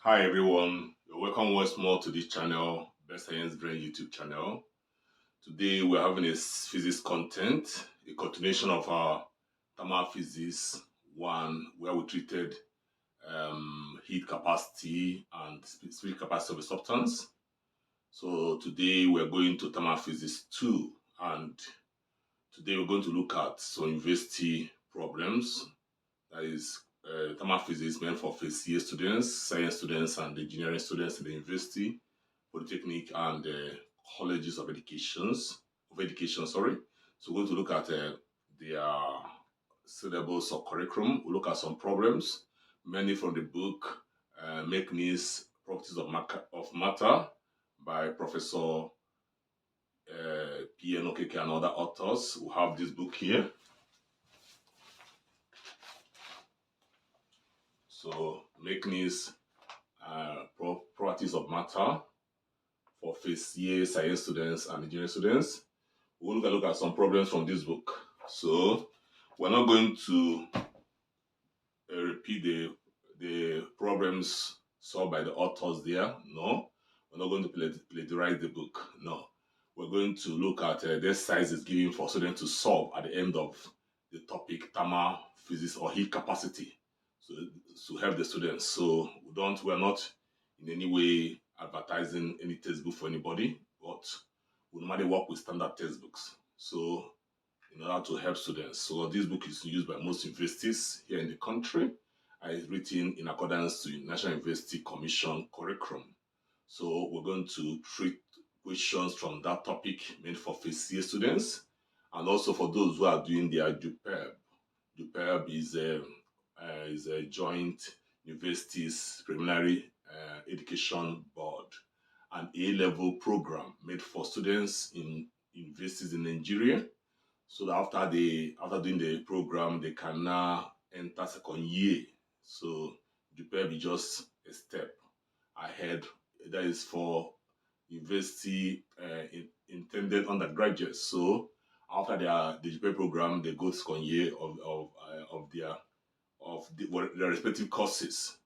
Hi everyone, you're welcome once more to this channel, Best Science Brain YouTube channel. Today we're having a physics content, a continuation of our thermal physics 1, where we treated heat capacity and speed capacity of a substance. So today we're going to thermal physics 2, and today we're going to look at some university problems. That is thermal physics meant for first year students, science students, and engineering students in the university, polytechnic, and colleges of education. Sorry. So we're going to look at their syllabus or curriculum. We'll look at some problems, many from the book Mechanism Properties of Matter by Professor P.N. Okeke and other authors. We have this book here. So Mechanism Properties of Matter for first year science students and engineering students. We'll look at some problems from this book. So we're not going to repeat the problems solved by the authors there. No, we're not going to plagiarize the book. No, we're going to look at the sizes given for students to solve at the end of the topic thermal physics or heat capacity. So to help the students. So we're not in any way advertising any textbook for anybody, but we normally work with standard textbooks. So in order to help students. So this book is used by most universities here in the country. It's written in accordance to National University Commission curriculum. So we're going to treat questions from that topic made for first year students and also for those who are doing their JUPEB. JUPEB is a joint universities preliminary education board, an A-level program made for students in universities in Nigeria. So that after doing the program, they can now enter second year. So JUPEB is just a step ahead. That is for university intended undergraduates. So after the JUPEB program, they go to second year of their respective courses.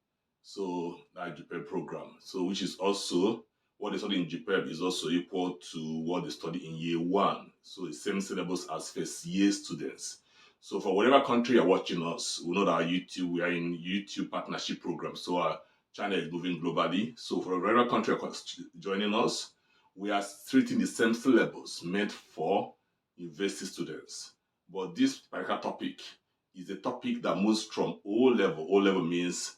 So that JUPEB program. So which is also what they study in JUPEB is also equal to what they study in year 1. So the same syllabus as first year students. So for whatever country you're watching us, we know that we are in YouTube partnership program. So our channel is moving globally. So for whatever country you're joining us, we are treating the same syllabus meant for university students. But this particular topic is a topic that moves from O level. O level means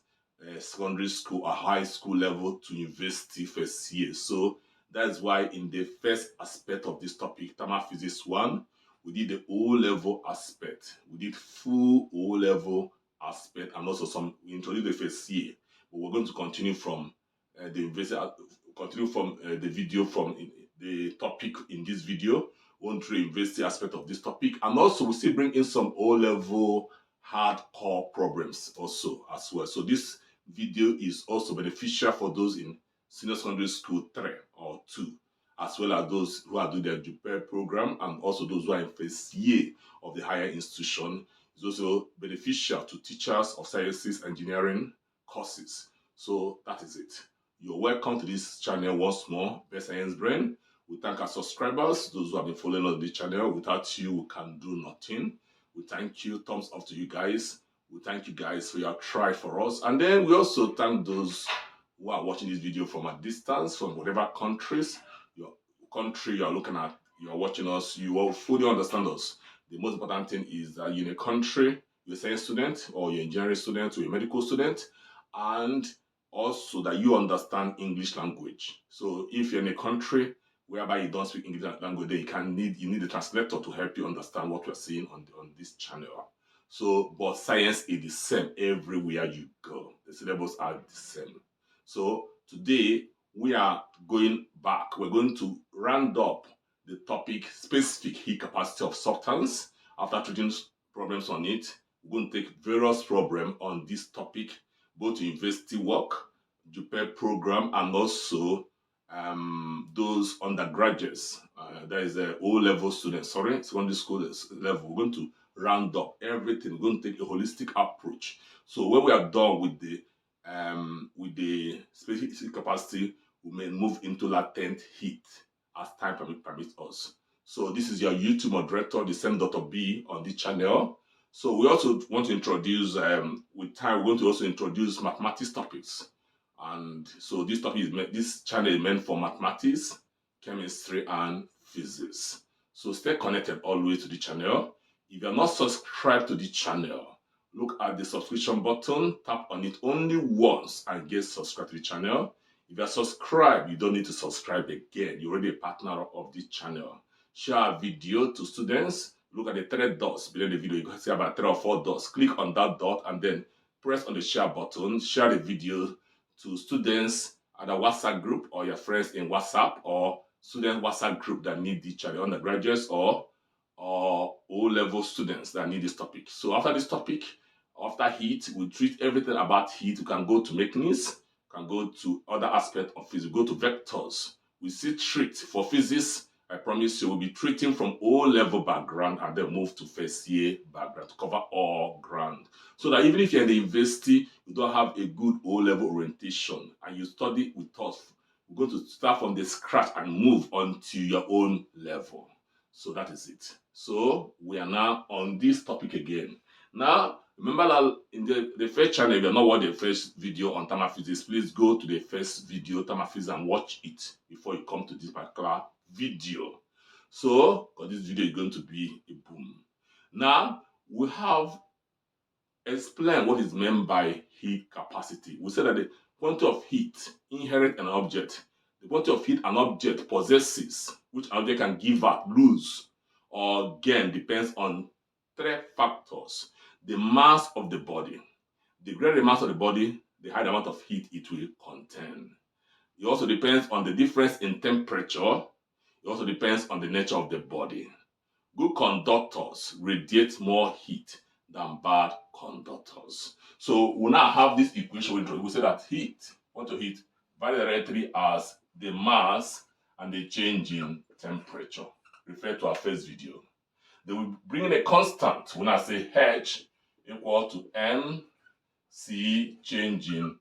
secondary school or high school level to university first year. So that's why in the first aspect of this topic, thermal physics 1, we did the O level aspect. We did full O level aspect and also we introduced the first year. But we're going to continue from the video from the topic in this video. One through university aspect of this topic, and also we still bring in some O level hardcore problems also as well. So this video is also beneficial for those in senior secondary school 3 or 2, as well as those who are doing their JUPEB program and also those who are in first year of the higher institution. It's also beneficial to teachers of sciences engineering courses. So that is it. You're welcome to this channel once more, Best Science Brain. We thank our subscribers, those who have been following us on this channel. Without you, we can do nothing. We thank you. Thumbs up to you guys. We thank you guys for your try for us. And then we also thank those who are watching this video from a distance, from whatever your country you are looking at, you are watching us, you will fully understand us. The most important thing is that you're in a country, you're a science student, or you're an engineering student, or you're a medical student, and also that you understand English language. So if you're in a country whereby you don't speak English language, then you need a translator to help you understand what we're seeing on this channel. So, but science is the same everywhere you go. The syllables are the same. So today we are going back. We're going to round up the topic specific heat capacity of substance. After treating problems on it, we're going to take various problems on this topic, both university work, JUPEB program, and also those undergraduates, that is the O-level students, secondary school level. We're going to round up everything. We're going to take a holistic approach. So when we are done with the with the specific capacity, we may move into latent heat as time permits us. So this is your YouTube moderator, the same Dr. B on this channel. So we also want to introduce, with time, we're going to also introduce mathematics topics. And so this channel is meant for mathematics, chemistry, and physics. So stay connected always to the channel. If you're not subscribed to the channel, look at the subscription button, tap on it only once and get subscribed to the channel. If you're subscribed, you don't need to subscribe again. You're already a partner of this channel. Share a video to students. Look at the 3 dots below the video. You can see about 3 or 4 dots. Click on that dot and then press on the share button. Share the video to students at a WhatsApp group or your friends in WhatsApp or student WhatsApp group that need the channel, undergraduates or O-level students that need this topic. So after this topic, after heat, we treat everything about heat. We can go to mechanics, can go to other aspects of physics, go to vectors. We see treat for physics. I promise you, we'll be treating from O-level background and then move to first year background to cover all ground. So that even if you're in the university, you don't have a good O-level orientation and you study with us, we're going to start from the scratch and move on to your own level. So that is it. So we are now on this topic again. Now, remember that in the first channel, if you're not watching the first video on thermal physics, please go to the first video, thermal physics, and watch it before you come to this particular video. So, because this video is going to be a boom. Now, we have explained what is meant by heat capacity. We said that the quantity of heat inherent in an object, the quantity of heat an object possesses, which an object can give out, lose, or gain, depends on 3 factors. The mass of the body. The greater the mass of the body, the higher the amount of heat it will contain. It also depends on the difference in temperature. It also depends on the nature of the body. Good conductors radiate more heat than bad conductors. So we now have this equation. We say that heat, quantity of heat, varies directly as the mass and the change in temperature. Refer to our first video. Then we bring in a constant. We now say H equal to MC change in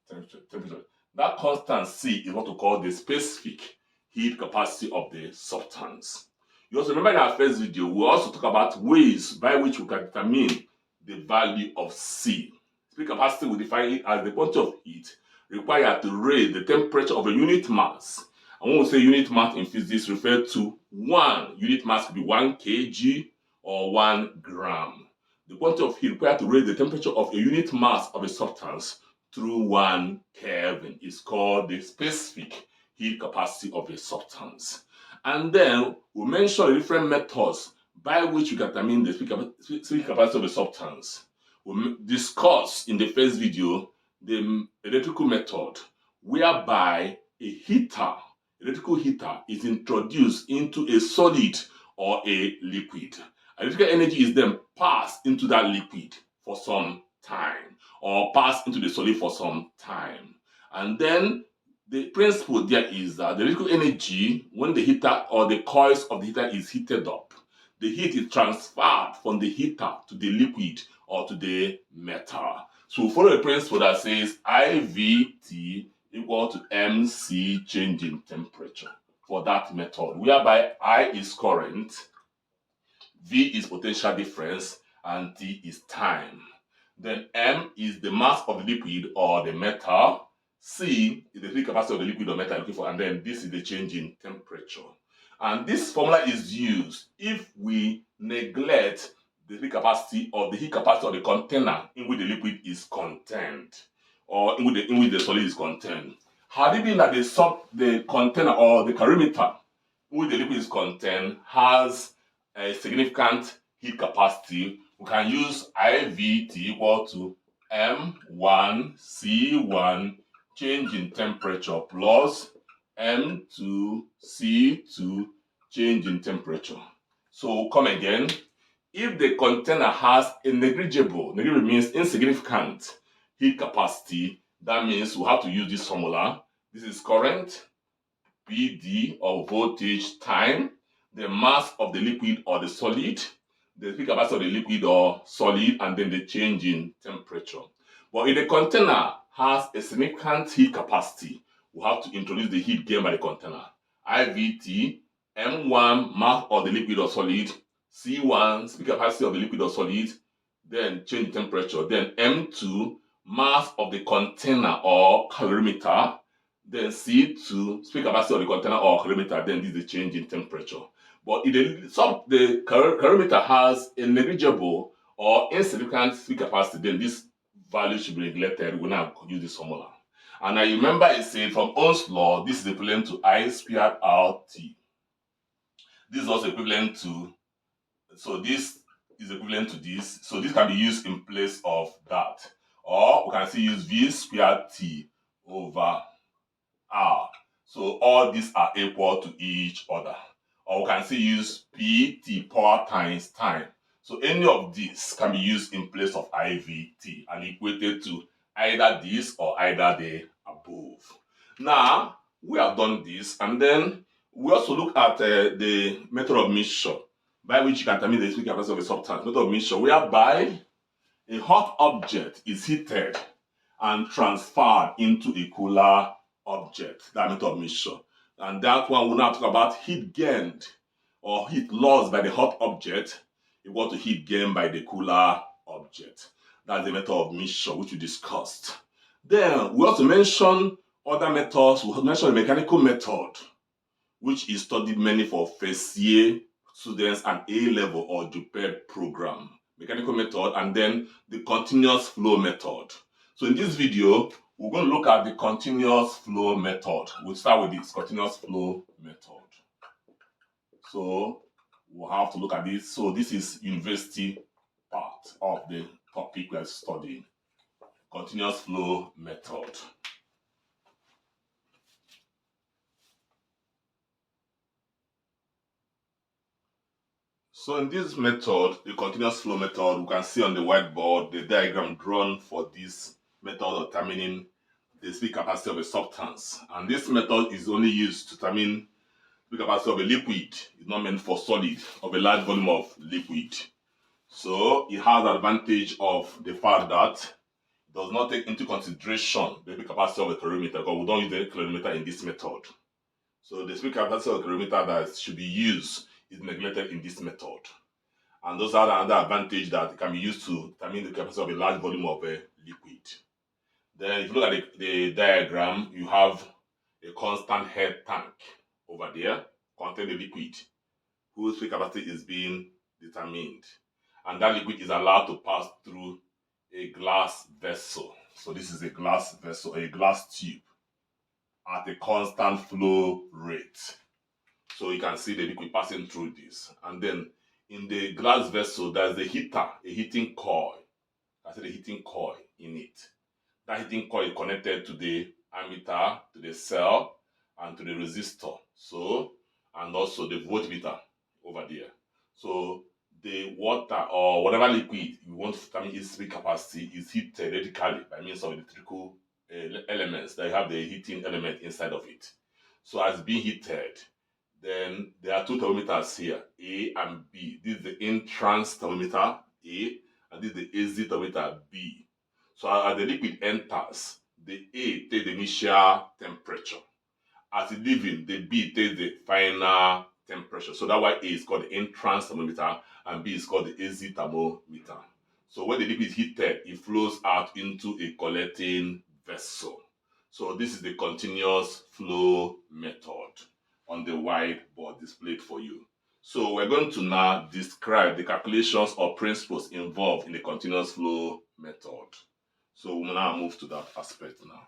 temperature. That constant C is what we call the specific heat capacity of the substance. You also remember in our first video, we also talk about ways by which we can determine the value of C. Specific capacity, we define it as the quantity of heat required to raise the temperature of a unit mass. And when we say unit mass in physics, refer to 1 unit mass, could be 1 kg or 1 gram. The quantity of heat required to raise the temperature of a unit mass of a substance through 1 Kelvin is called the specific heat capacity of a substance. And then we mention the different methods by which we can determine the specific capacity of a substance. We discussed in the first video the electrical method, whereby a electrical heater is introduced into a solid or a liquid. Electrical energy is then passed into that liquid for some time or passed into the solid for some time. And then the principle there is that the electrical energy, when the heater or the coils of the heater is heated up, the heat is transferred from the heater to the liquid or to the metal. So we follow a principle that says IVT equal to MC change in temperature for that method, whereby I is current, V is potential difference, and T is time. Then M is the mass of the liquid or the metal, C is the heat capacity of the liquid or metal, and then this is the change in temperature. And this formula is used if we neglect the heat capacity of the container in which the liquid is contained, or in which the solid is contained. Had it been that the container or the calorimeter in which the liquid is contained has a significant heat capacity, we can use IVT equal to M1 C1 change in temperature plus M2 C2 change in temperature. So come again. If the container has a negligible means insignificant heat capacity, that means we have to use this formula. This is current, PD or voltage, time, the mass of the liquid or the solid, the heat capacity of the liquid or solid, and then the change in temperature. But if the container has a significant heat capacity, we have to introduce the heat gain by the container. IVT, M1, mass of the liquid or solid, C1, speed capacity of the liquid or solid, then change the temperature, then M2, mass of the container or calorimeter, then C2, speed capacity of the container or calorimeter, then this is the change in temperature. But if the calorimeter has a negligible or insignificant speed capacity, then this value should be neglected. We now use this formula. And I remember it said from Ohm's law, this is equivalent to I squared RT. This is also equivalent to, so this is equivalent to this. So this can be used in place of that. Or we can still use V squared T over R. So all these are equal to each other. Or we can still use PT power times time. So any of these can be used in place of IVT and equated to either this or either the above. Now, we have done this, and then we also look at the method of mixture by which you can determine the speed capacity of a substance. Method of mixture whereby a hot object is heated and transferred into a cooler object. That method of mixture. And that one we'll now talk about heat gained or heat lost by the hot object equal to heat gained by the cooler object. That's the method of mixture which we discussed. Then we also mention other methods. We mentioned the mechanical method, which is studied mainly for first year students and A-level or JUPEB program. Mechanical method, and then the continuous flow method. So in this video, we're going to look at the continuous flow method. We'll start with this continuous flow method. So we'll have to look at this. So this is university part of the topic we're studying. Continuous flow method. So in this method, the continuous flow method, we can see on the whiteboard the diagram drawn for this method of determining the speed capacity of a substance. And this method is only used to determine the capacity of a liquid. It's not meant for solid, of a large volume of liquid. So it has the advantage of the fact that it does not take into consideration the speed capacity of a calorimeter, because we don't use the calorimeter in this method. So the speed capacity of a calorimeter that should be used is neglected in this method. And those are another advantage that can be used to determine the capacity of a large volume of a liquid. Then if you look at the diagram, you have a constant head tank over there containing the liquid whose speed capacity is being determined. And that liquid is allowed to pass through a glass vessel. So this is a glass vessel, a glass tube at a constant flow rate. So you can see the liquid passing through this. And then in the glass vessel, there's a heater, a heating coil. I said a heating coil in it. That heating coil is connected to the ammeter, to the cell, and to the resistor. So, and also the voltmeter over there. So the water or whatever liquid you want to determine its speed capacity is heated electrically by means of electrical elements that have the heating element inside of it. So as being heated, then there are two thermometers here, A and B. This is the entrance thermometer, A, and this is the exit thermometer, B. So as the liquid enters, the A takes the initial temperature. As it leaves, the B takes the final temperature. So that's why A is called the entrance thermometer and B is called the exit thermometer. So when the liquid is heated, it flows out into a collecting vessel. So this is the continuous flow method on the whiteboard displayed for you. So we're going to now describe the calculations or principles involved in the continuous flow method. So we'll now move to that aspect now.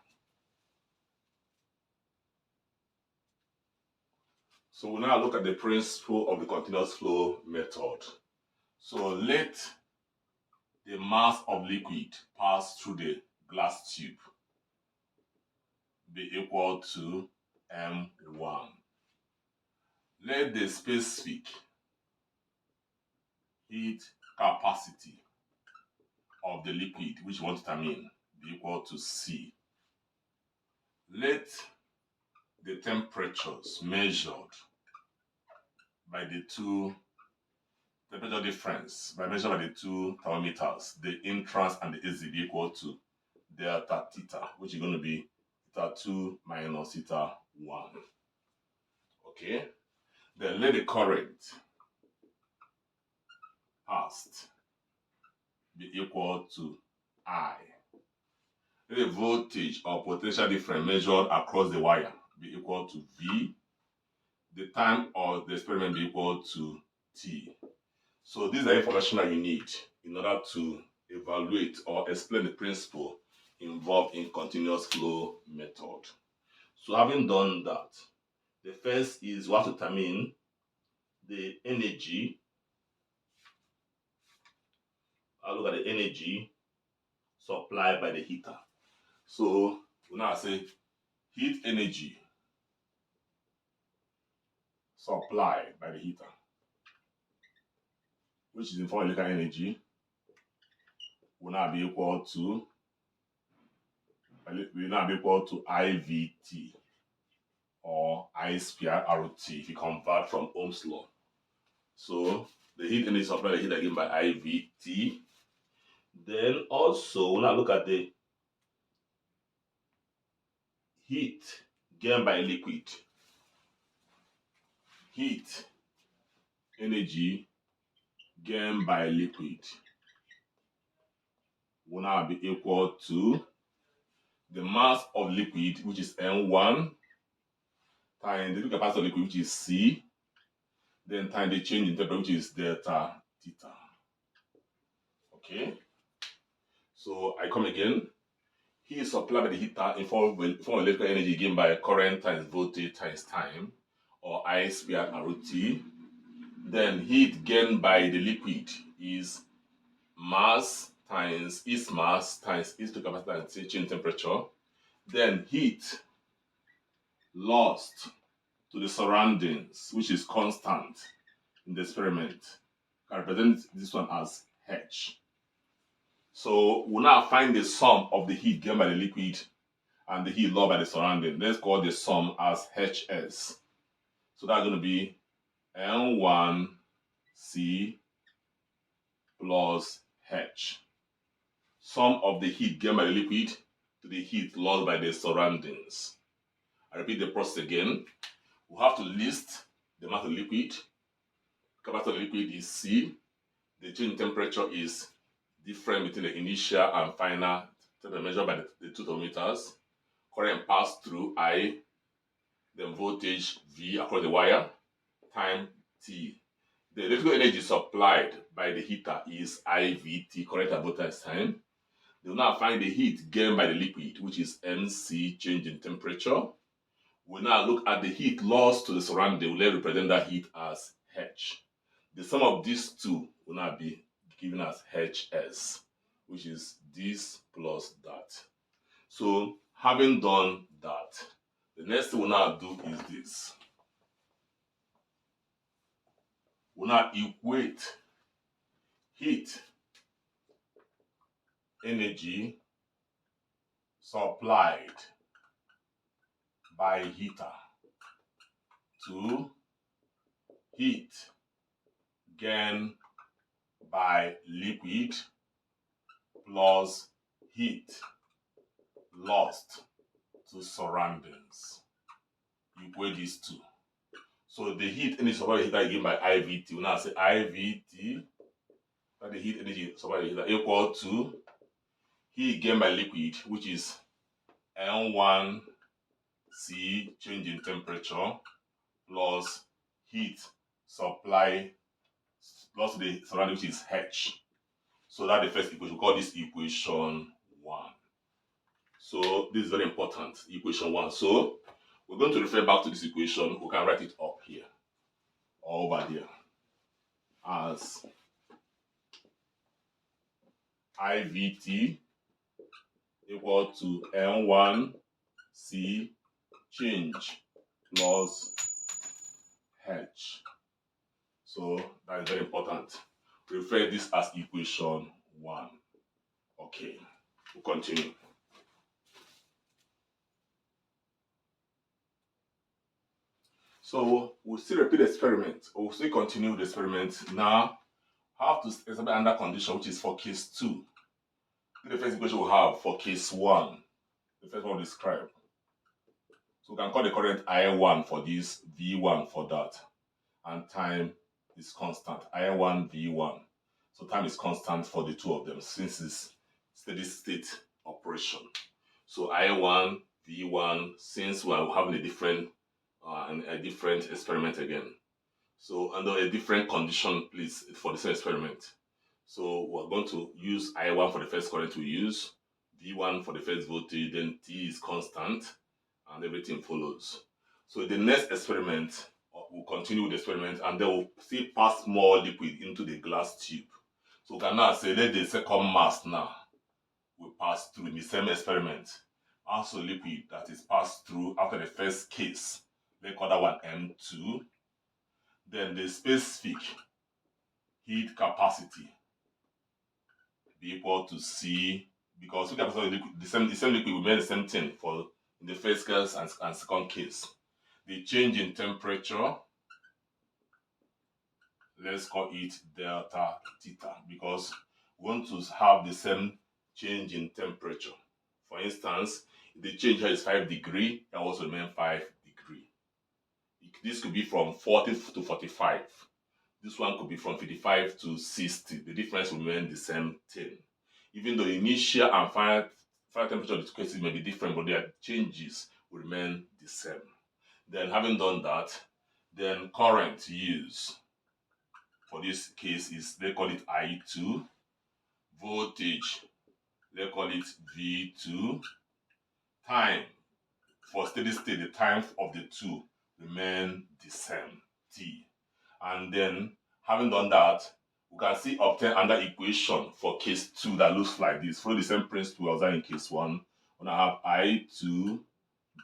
So we'll now look at the principle of the continuous flow method. So let the mass of liquid pass through the glass tube be equal to M1. Let the specific heat capacity of the liquid, which we want to determine, be equal to C. Let the temperatures measured by the two temperature difference, by measured by the two thermometers, the entrance and the exit, be equal to delta theta, which is going to be theta 2 minus theta 1. Okay? Then let the current passed be equal to I. Let the voltage or potential difference measured across the wire be equal to V. The time of the experiment be equal to T. So these are information that you need in order to evaluate or explain the principle involved in continuous flow method. So having done that, the first is we have to determine the energy. I'll look at the energy supplied by the heater. So we now say heat energy supplied by the heater, which is in form of electrical energy, will now be equal to IVT or I square RT if you convert from Ohm's law. So the heat energy supplied by the heater given by IVT. Then also when I look at the heat gained by liquid, heat energy gained by liquid will now be equal to the mass of liquid, which is M1, times the capacity of liquid, which is C, then times the change in temperature, which is delta theta. Okay? So I come again. Heat is supplied by the heater in form of electrical energy given by current times voltage times time, or I squared RT. Then heat gained by the liquid is mass times its mass times its capacity times change in temperature. Then heat lost to the surroundings, which is constant in the experiment, can represent this one as H. So we'll now find the sum of the heat gained by the liquid and the heat lost by the surrounding. Let's call the sum as HS. So that's going to be N1C plus H. Sum of the heat gained by the liquid to the heat lost by the surroundings. I repeat the process again. We have to list the amount of liquid. Capacity of the liquid is C. The change in temperature is different between the initial and final temperature measured by the two thermometers. Current passed through I. Then voltage V across the wire. Time T. The electrical energy supplied by the heater is IVT, current at both times time. They will now find the heat gained by the liquid, which is MC, change in temperature. We'll now look at the heat lost to the surrounding. We'll represent that heat as H. The sum of these two will now be given as HS, which is this plus that. So, having done that, the next thing we'll now do is this. We'll now equate heat energy supplied by heater to heat gained by liquid plus heat lost to surroundings. Equate these two. So the heat energy supplied by heater given by IVT. We now say IVT, that the heat energy supplied by heater equal to heat gained by liquid, which is N1C, change in temperature, plus heat supply lost to the surrounding, which is H. So that's the first equation. We call this equation 1. So this is very important, equation 1. So we're going to refer back to this equation. We can write it up here or over there as IVT equal to N1C change plus H. So that is very important. Refer this as equation 1. Okay, we'll continue. So we'll still repeat the experiment. We'll still continue the experiment. Now, have to examine under condition, which is for case 2. The first equation we have for case 1, the first one we describe. So we can call the current I1 for this, V1 for that, and time is constant. I1, V1. So time is constant for the two of them since it's steady state operation. So I1, V1, since we are having a different experiment again. So under a different condition, please, for the same experiment. So we're going to use I1 for the first current we use, V1 for the first voltage, then T is constant, and everything follows. So the next experiment, we'll continue with the experiment, and then we'll see pass more liquid into the glass tube. So we can now say let the second mass now will pass through in the same experiment. Also liquid that is passed through after the first case, let's call that one M2. Then the specific heat capacity be equal to C, because we can the same liquid will mean the same thing for in the first case and second case. The change in temperature, let's call it delta theta, because we want to have the same change in temperature. For instance, if the change here is 5 degrees, it will also remain 5 degrees. This could be from 40 to 45. This one could be from 55 to 60. The difference will remain the same thing. Even though the initial and final temperature of the cases may be different, but their changes will remain the same. Then having done that, then current used for this case is, they call it I2. Voltage, they call it V2. Time, for steady state, the time of the two remain the same, T. And then, having done that, we can see obtain another equation for case 2 that looks like this. Follow the same principle as in case 1. When I have I2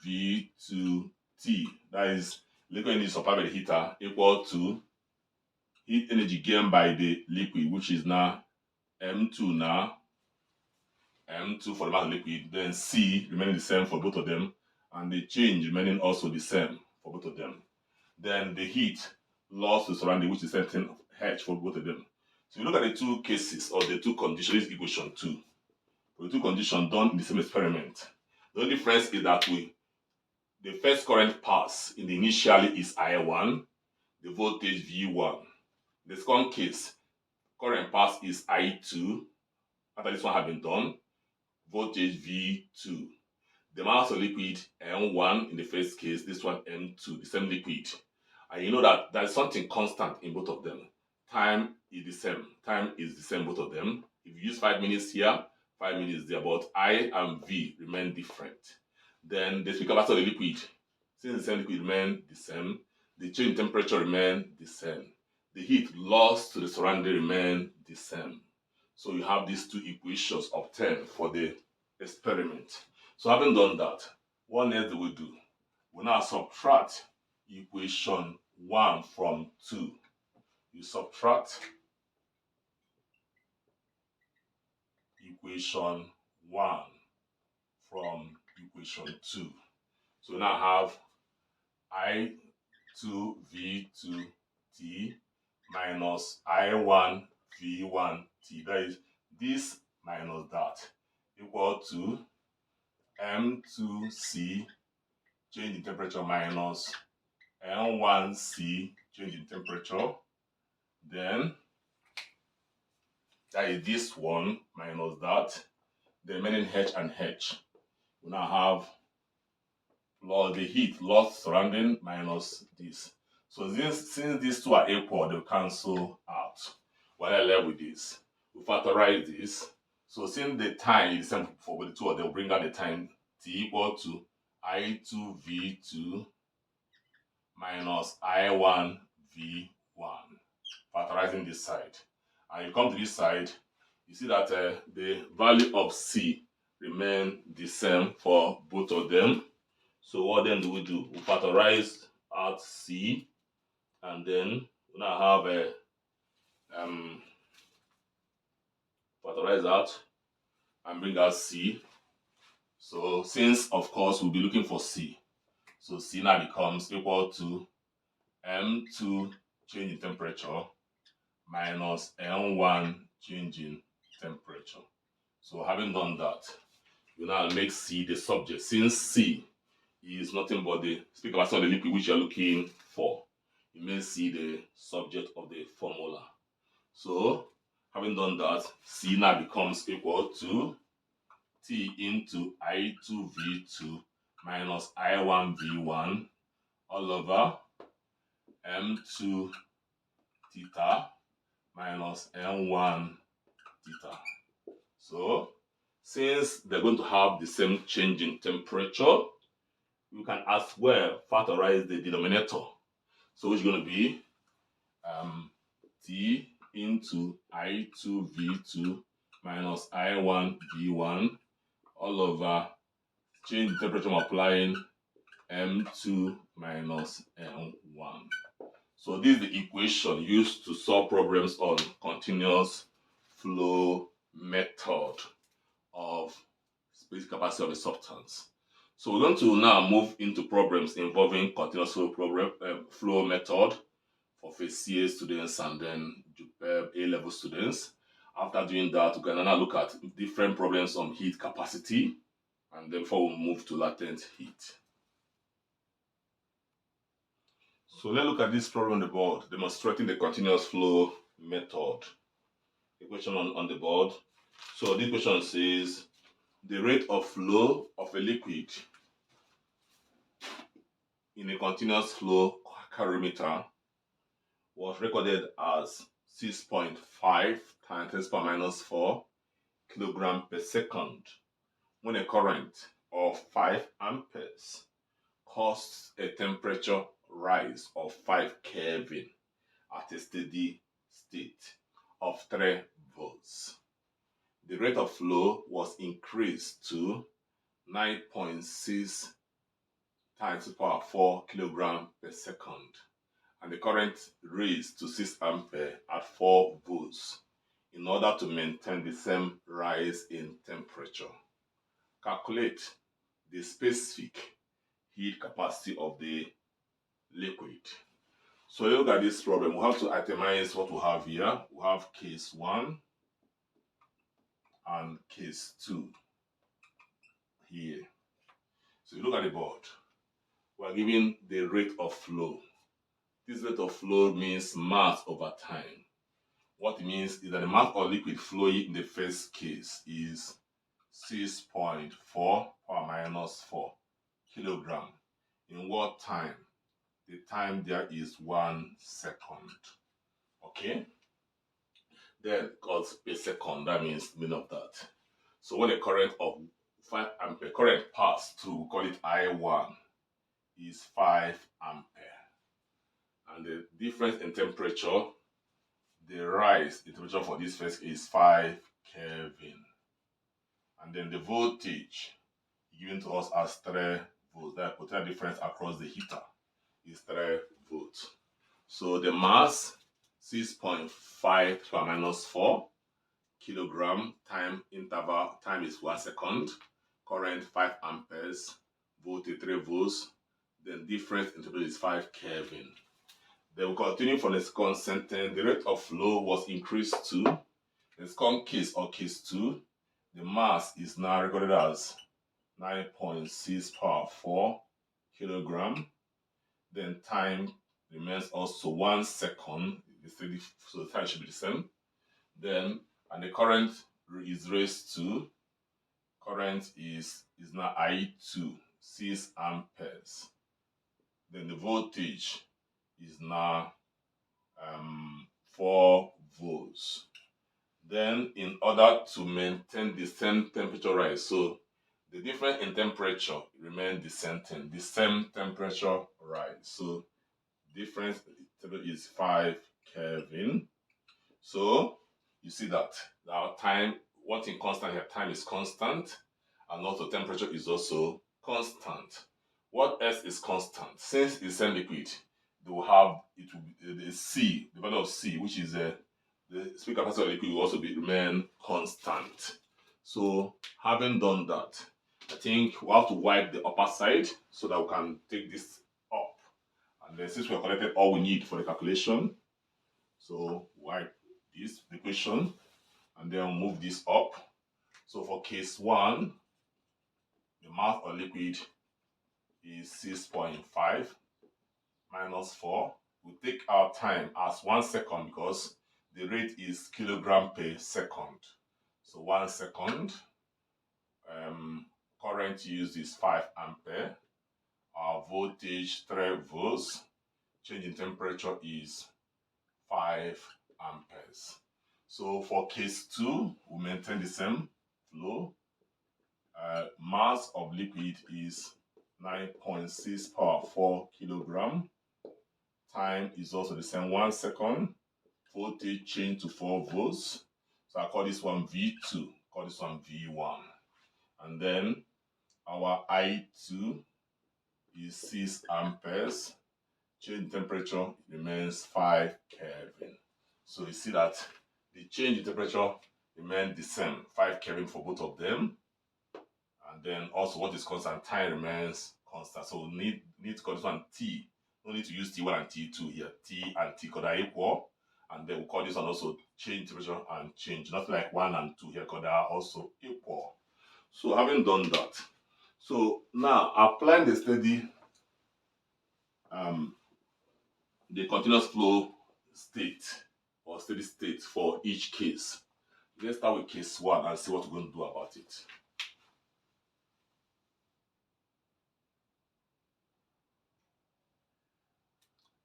V2 T, that is liquid energy supplied by the heater equal to heat energy gained by the liquid, which is now M2 now. M2 for the mass of liquid, then C remaining the same for both of them, and the change remaining also the same for both of them. Then the heat lost to surrounding, which is certain H for both of them. So you look at the two cases or the two conditions, this equation 2. For the two conditions done in the same experiment. The only difference is that the first current pass in the initially is I1, the voltage V1. The second case, current pass is I2, after this one has been done, voltage V2. The mass of liquid M1 in the first case, this one M2, the same liquid. And you know that there is something constant in both of them. Time is the same. Time is the same both of them. If you use 5 minutes here, 5 minutes there, but I and V remain different. Then the speaker capacity of the liquid, since the same liquid remain the same, the change in temperature remain the same. The heat lost to the surrounding remain the same. So you have these two equations obtained for the experiment. So having done that, what next do we do? We now subtract equation 1 from 2. You subtract equation 1 from equation 2. So we now have I2V2T minus I1V1T. That is this minus that equal to M2C change in temperature minus N1C change in temperature. Then that is this one minus that. The remaining H and H. We now have plus the heat lost surrounding minus this. So since these two are equal, they'll cancel out. What I left with this, we factorize this. So since the time is the same for the two, they'll bring out the time T equal to I2V2 minus I1V1. Factorizing this side. And you come to this side, you see that the value of C remain the same for both of them. So what then do? We factorize out C, and then we now have a factorize out and bring out C. So since of course we'll be looking for C, so C now becomes equal to M2 change in temperature minus N1 change in temperature. So having done that, you now make C the subject. Since C is nothing but the speak capacity of the liquid which you're looking for, you may see the subject of the formula. So having done that, C now becomes equal to T into I2V2 minus I1V1 all over M2 theta minus N1 theta. So since they're going to have the same change in temperature, you can as well factorize the denominator. So it's going to be T into I2V2 minus I1V1 all over change the temperature applying M2 minus M1. So this is the equation used to solve problems on continuous flow method of specific capacity of a substance. So we're going to now move into problems involving continuous flow method for first year students and then JUPEB A-level students. After doing that, we can now look at different problems on heat capacity, and then before we move to latent heat. So let's look at this problem on the board, demonstrating the continuous flow method. The question on the board. So this question says, the rate of flow of a liquid in a continuous flow calorimeter was recorded as 6.5 times 10 to the power minus 4 kilogram per second when a current of 5 amperes causes a temperature rise of 5 Kelvin at a steady state of 3 volts. The rate of flow was increased to 9.6 times to the power 4 kilogram per second, and the current raised to 6 ampere at 4 volts in order to maintain the same rise in temperature. Calculate the specific heat capacity of the liquid. So look at this problem. We have to itemize what we have here. We have case 1 and case 2 here. So you look at the board. We are given the rate of flow. This rate of flow means mass over time. What it means is that the mass of liquid flowing in the first case is 6.4 power minus 4 kilogram. In what time? The time there is 1 second. Okay? Then, because per second, that means the meaning of that. So when a current of 5 ampere current pass through, we call it I1, is 5 ampere. And the difference in temperature, the rise in temperature for this first is 5 Kelvin. And then the voltage given to us as 3 volts, that potential difference across the heater is 3 volts. So the mass 6.5 to the power minus 4 kilogram, time interval, time is 1 second, current 5 amperes, voltage 3 volts, then difference in temperature is 5 Kelvin. Then we continue for the second sentence. The rate of flow was increased to the second case or case 2. The mass is now recorded as 9.6 power 4 kilogram. Then time remains also 1 second. So the time should be the same. Then, and the current is raised to, current is now I2, 6 amperes. Then the voltage is now 4 volts. Then in order to maintain the same temperature rise, so the difference in temperature remains the same temperature rise. So difference is 5 Kelvin. So you see that our time, one thing constant here, time is constant, and also temperature is also constant. What else is constant? Since it's the same liquid, they will have, it will be the C, the value of C, which is the speed capacity of the liquid will also remain constant. So having done that, I think we have to wipe the upper side so that we can take this up. And then since we have collected all we need for the calculation, so wipe this equation and then move this up. So for case 1, the mass of liquid is 6.5 minus 4. We take our time as 1 second because the rate is kilogram per second. So 1 second, current used is 5 ampere. Our voltage 3 volts. Change in temperature is 5 amperes. So for case 2, we maintain the same flow. Mass of liquid is 9.6 power 4 kilogram. Time is also the same, 1 second. Voltage change to 4 volts. So I call this one V2, call this one V1. And then our I2 is 6 amperes. Change in temperature remains 5 Kelvin. So you see that the change in temperature remains the same, 5 Kelvin for both of them. And then also what is constant, time remains constant. So we need to call this one T. No need to use T1 and T2 here. T and T because they're equal. And then we'll call this one also change temperature and change. Not like 1 and 2 here because they are also equal. So having done that, so now applying the continuous flow state or steady state for each case. Let's start with case 1 and see what we're going to do about it.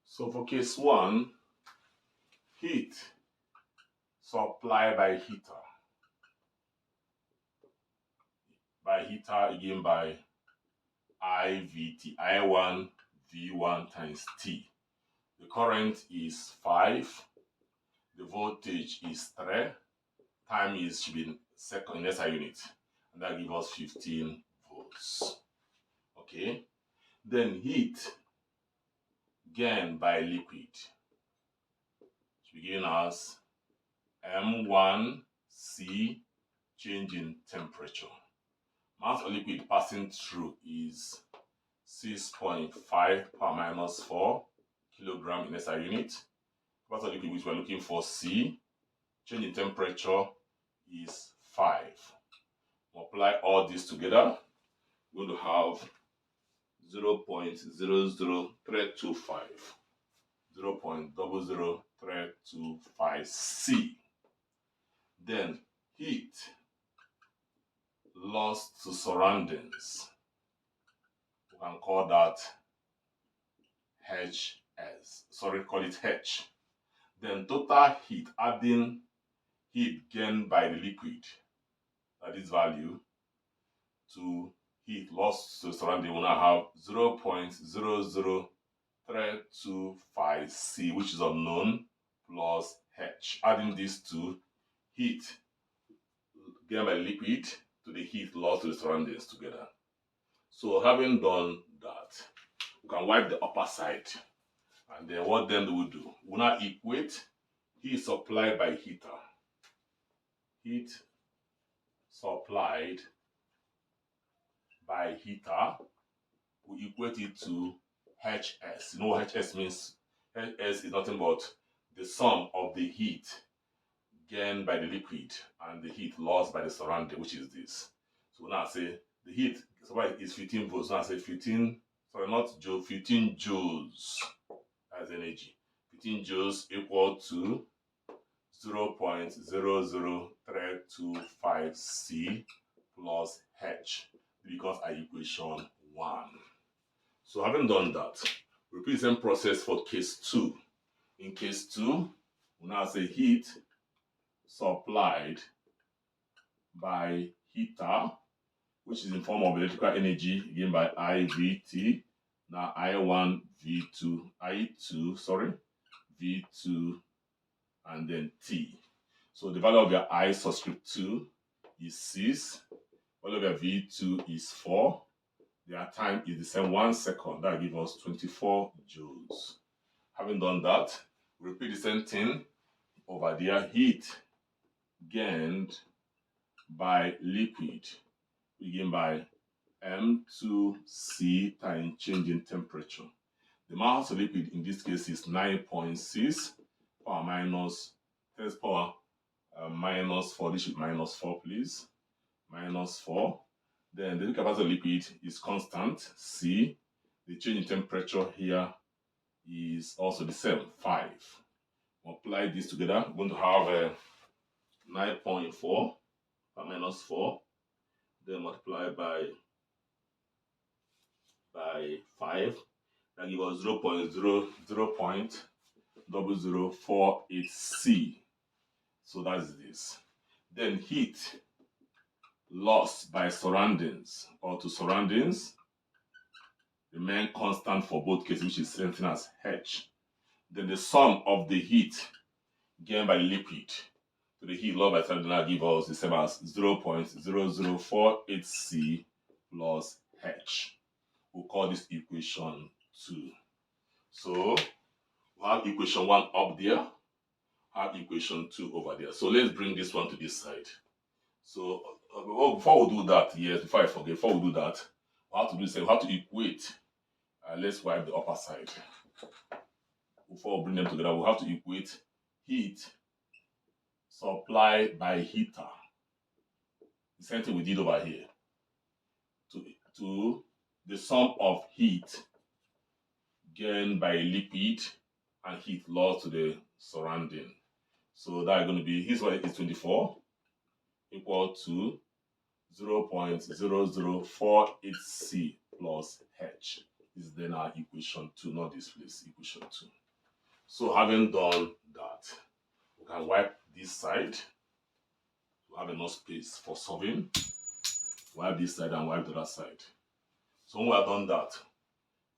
So for case 1, heat supplied by heater. Again by IVT, I1 V1 times T. The current is 5. The voltage is 3. Time is should be second in SI unit. And that gives us 15 volts. Okay. Then heat gained by liquid should be given as M1C change in temperature. Mass of liquid passing through is 6.5 power minus 4 kilogram in SI unit. Mass of liquid which we're looking for C, change in temperature is 5. Multiply all this together, we're going to have 0.00325. 0.00325 C. Then heat lost to surroundings, we can call that HS. Sorry, call it H. Then total heat, adding heat gained by the liquid, that is value, to heat lost to surrounding, we now have 0.00325 C, which is unknown, plus H. Adding these to heat gained by liquid to the heat lost to the surroundings together. So having done that, we can wipe the upper side. And then what then do we do? We now equate heat supplied by heater. Heat supplied by heater, we equate it to HS. You know what HS means? HS is nothing but the sum of the heat gained by the liquid and the heat lost by the surrounding, which is this. So now say the heat supplied is 15 volts. Now say 15, sorry, not joule, 15 joules as energy. 15 joules equal to 0.00325 C plus H. Because our equation 1. So having done that, repeat the same process for case 2. In case 2, we now say heat supplied by heater, which is in form of electrical energy, again by IVT. Now I1 V2, I2, sorry, V2, and then T. So the value of your I subscript 2 is 6. Value of your V2 is 4. Their time is the same, 1 second. That gives us 24 joules. Having done that, repeat the same thing over there. Heat gained by liquid, begin by M2C times change in temperature. The mass of liquid in this case is 9.6 power minus 10 power minus 4. This is minus 4, please. minus 4. Then the capacity of liquid is constant, C. The change in temperature here is also the same, 5. Multiply this together, we're going to have 9.4 minus 4. Then multiply by 5. That gives us 0.0048 C. So that's this. Then heat lost by surroundings or to surroundings remain constant for both cases, which is same thing as H. Then the sum of the heat gained by liquid to the heat lost by surroundings give us the same as 0.0048 C plus H. We'll call this equation 2. So we have equation 1 up there, have equation 2 over there. So let's bring this one to this side. So before we do that, yes, before I forget, before we do that, we have to do is we have to equate. Let's wipe the upper side. Before we bring them together, we have to equate heat supplied by heater. The same thing we did over here. To the sum of heat gained by liquid and heat lost to the surrounding. So that's going to be, his one is 24 equal to 0.0048 C plus H. This is then our equation 2, not this place, equation 2. So having done that, we can wipe this side. We have enough space for solving. Wipe this side and wipe the other side. So when we have done that,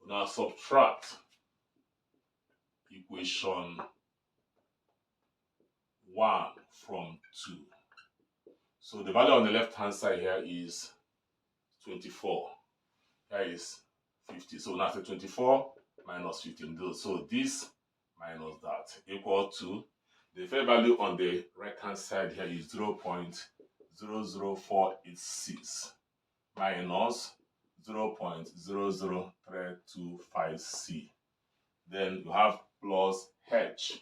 we now subtract equation 1 from 2. So the value on the left hand side here is 24. Here is 50. So now say 24 minus 15. So this minus that equal to the fair value on the right hand side here is 0.00486 minus 0.00325 C. Then you have plus H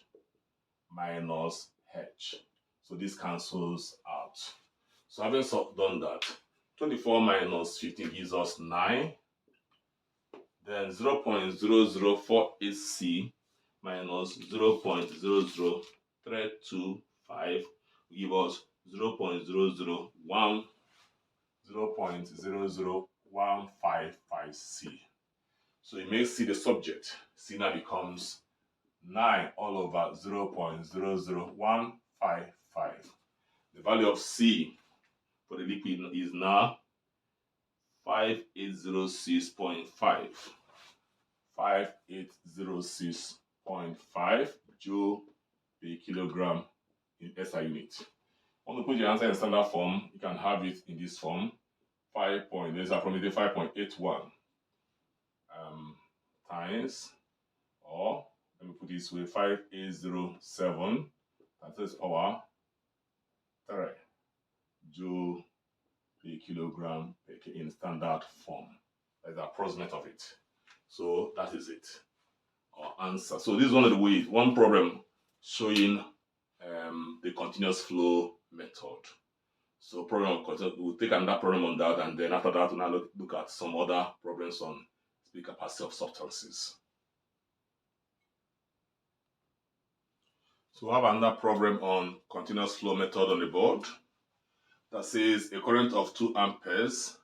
minus H. So this cancels out. So having done that, 24 minus 15 gives us 9. Then 0.0048 C minus 0.00325 give us 0.00155 C. So it makes C the subject. C now becomes 9 all over 0.00155. The value of C for the liquid is now 5806.5. 5806.5 joule per kilogram in SI unit. When you put your answer in standard form, you can have it in this form. 5.81 times, or let me put this way, 5807 times power 3 joule per kilogram in standard form. That's the approximate of it. So that is it. Our answer. So this is one of the ways, one problem showing the continuous flow method. So problem we'll take another problem on that, and then after that we'll now look at some other problems on speed capacity of substances. So we have another problem on continuous flow method on the board that says a current of 2 amperes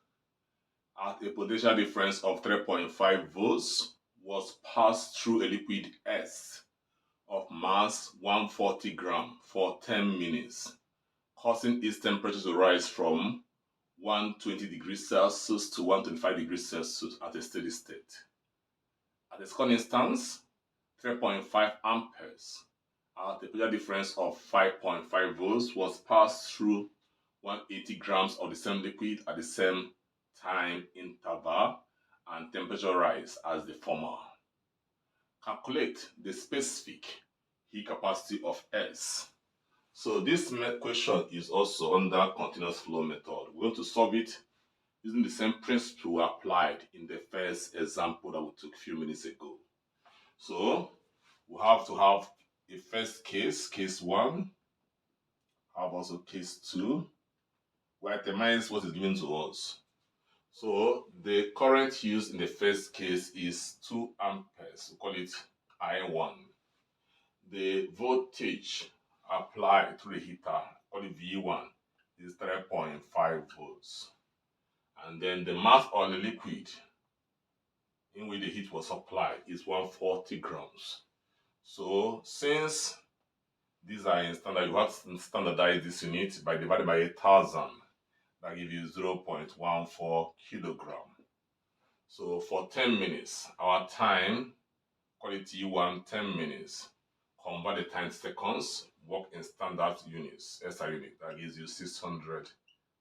at a potential difference of 3.5 volts was passed through a liquid S of mass 140 gram for 10 minutes, causing its temperature to rise from 120 degrees Celsius to 125 degrees Celsius at a steady state. At the second instance, 3.5 amperes at a potential difference of 5.5 volts was passed through 180 grams of the same liquid at the same time interval and temperature rise as the former. Calculate the specific heat capacity of S. So this question is also under continuous flow method. We're going to solve it using the same principle we applied in the first example that we took a few minutes ago. So we have to have a first case, case 1, have also case 2, we itemize what is given to us. So the current used in the first case is 2 amperes. We call it I1. The voltage applied to the heater, call it V1, is 3.5 volts. And then the mass of the liquid in which the heat was applied is 140 grams. So since these are in standard, you have to standardize this unit by dividing by 1,000. That gives you 0.14 kilogram. So for 10 minutes, our time, call it T1, 10 minutes. Convert the time to seconds, work in standard units, SI unit. That gives you 600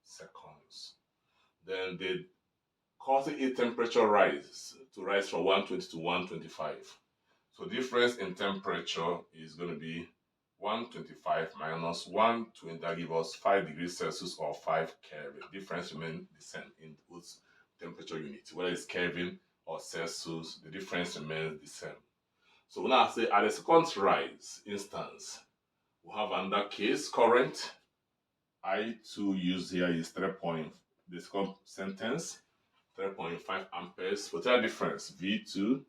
seconds. Then the causing a temperature rise from 120 to 125. So difference in temperature is going to be 125 minus 120, that gives us 5 degrees Celsius or 5 Kelvin. Difference remains the same in both temperature units. Whether it's Kelvin or Celsius, the difference remains the same. So when I say at the second rise instance, we have another case, current I2 used here is 3. The second sentence, 3.5 amperes. What's the difference? V2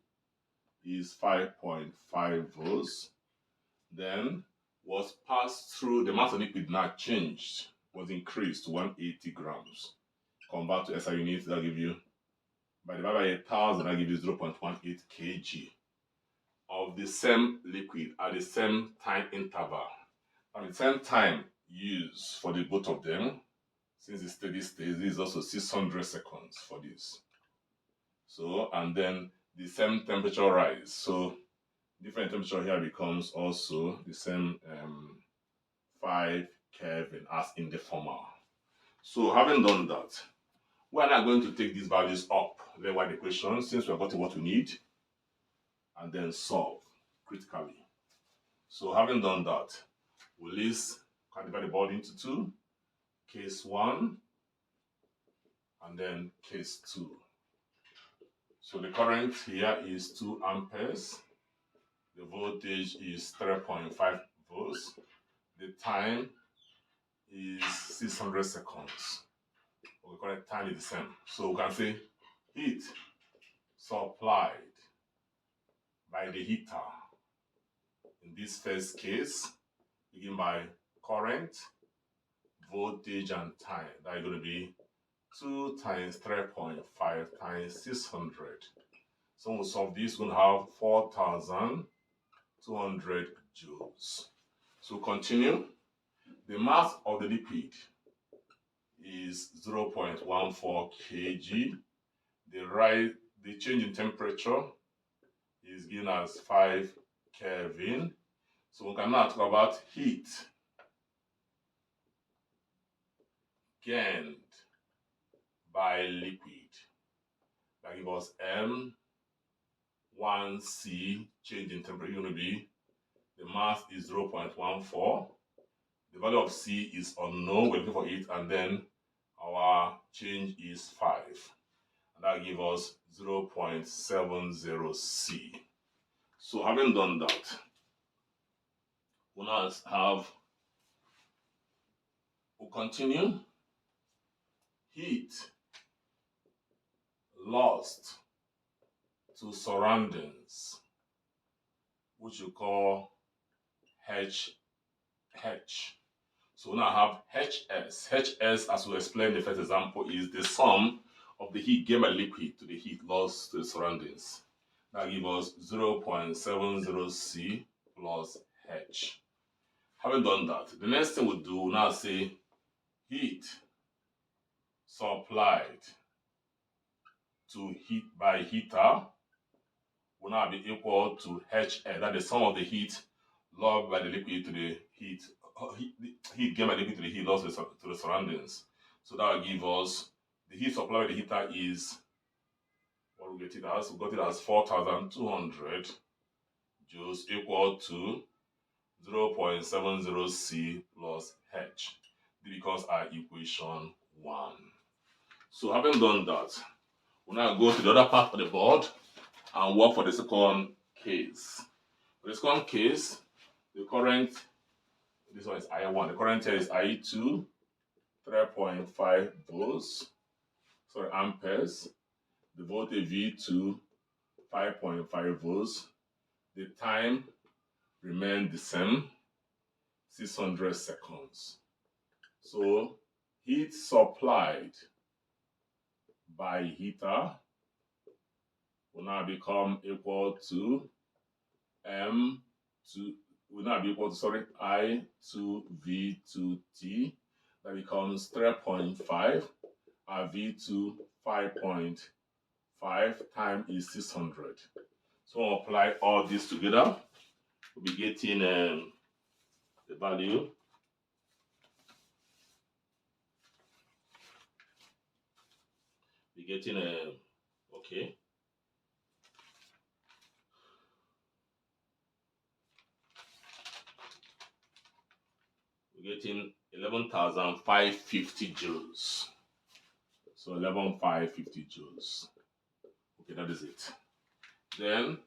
is 5.5 volts. Then was passed through, the mass of liquid now changed, was increased to 180 grams. Convert to SI units, that'll give you, by divided by 1,000, that'll give you 0.18 kg of the same liquid at the same time interval. At the same time used for the both of them, since it's steady state, this is also 600 seconds for this. So, and then the same temperature rise. So, different temperature here becomes also the same 5 Kelvin as in the former. So, having done that, we are now going to take these values up, rewrite the equation since we have gotten what we need, and then solve critically. So, having done that, we can divide the board into 2. Case 1 and then case 2. So the current here is 2 amperes. The voltage is 3.5 volts. The time is 600 seconds. The correct time is the same. So we can say heat supplied by the heater. In this first case, begin by current, voltage, and time. That is going to be 2 times 3.5 times 600. So when we solve this, we're going to have 4,200 joules. So continue. The mass of the liquid is 0.14 kg. The change in temperature is given as 5 Kelvin. So we can now talk about heat gained by liquid. That gives us M1C, change in temperature going to be, the mass is 0.14. The value of C is unknown, we're looking for it, and then our change is 5. And that gives us 0.70 C. So having done that, we'll continue. Heat lost to surroundings, which you call HH. So we now have HS. HS, as we explained in the first example, is the sum of the heat gained by liquid to the heat lost to the surroundings. That gives us 0.70 C plus H. Having done that, the next thing we'll do, we'll now say heat supplied to heat by heater will now be equal to HL. That is the sum of the heat lost by the liquid to the heat gained by the liquid to the heat lost to the surroundings. So that will give us the heat supplied by the heater is what we get it as. We got it as 4,200 joules equal to 0.70 C plus H. This becomes our equation 1. So having done that, we'll now go to the other part of the board and work for the second case. For the second case, the current, this one is I1, the current here is I2, 3.5 amperes. The voltage V2 5.5 volts. The time remained the same, 600 seconds. So heat supplied by heater will now become equal to I2V2T. That becomes 3.5, and V2 5.5 times is 600. So we'll apply all this together. We'll be getting the value. We're getting okay. We're getting 11,550 joules. So 11,550 joules. Okay, that is it. Then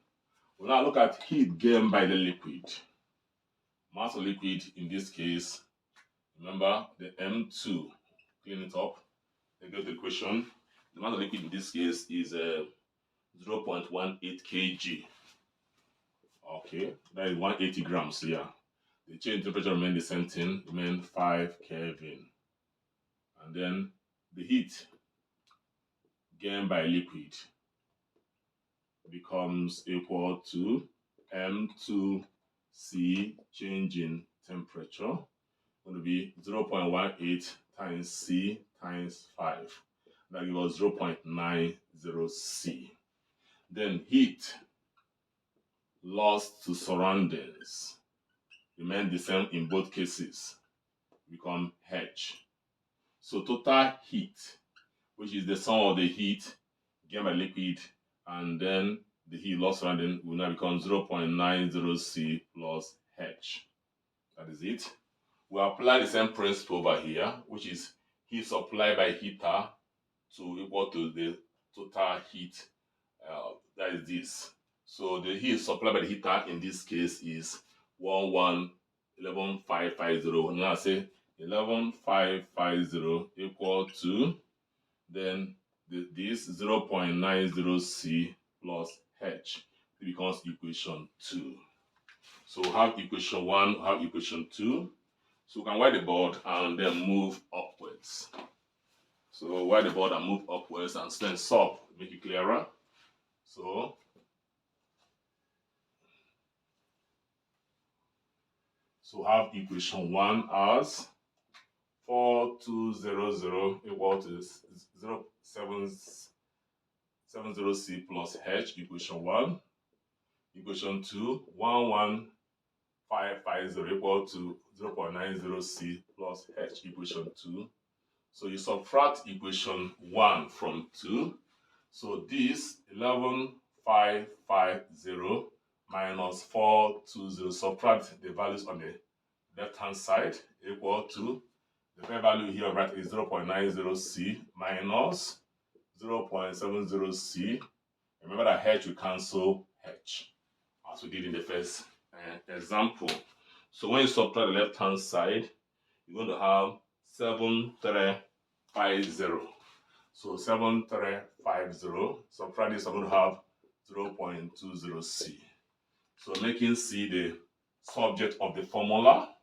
we'll now look at heat gained by the liquid. Mass of liquid in this case, remember the M2, clean it up, then get the equation. The mass of liquid in this case is 0.18 kg. Okay, that is 180 grams here. The change in temperature remains the same thing, remain 5 Kelvin. And then the heat gained by liquid becomes equal to M2C change in temperature. Going to be 0.18 times C times 5. That gives us 0.90 C. Then heat lost to surroundings remain the same in both cases, become H. So total heat, which is the sum of the heat gained by liquid and then the heat lost surrounding, will now become 0.90 C plus H. That is it. We apply the same principle over here, which is heat supplied by heater to equal to the total heat. That is this. So the heat supplied by the heater in this case is 11,550. Now I say 11,550 equal to then this 0.90 C plus H. It becomes equation 2. So we have equation 1, we have equation 2. So we can white the board and then move upwards. So white the board and move upwards and then solve, make it clearer. So have equation 1 as 4200 equal to 0.770 C plus H, equation 1. Equation 2, 11,550 equal to 0.90 C plus H, equation 2. So you subtract equation 1 from 2. So this 11,550 minus 420, subtract the values on the left hand side, equal to the value here right is 0.90 C minus 0.70 C. Remember that H will cancel H, as we did in the first example. So when you subtract the left hand side, you're going to have 7350. So 7350, subtract this, I'm going to have 0.20 C. So making C the subject of the formula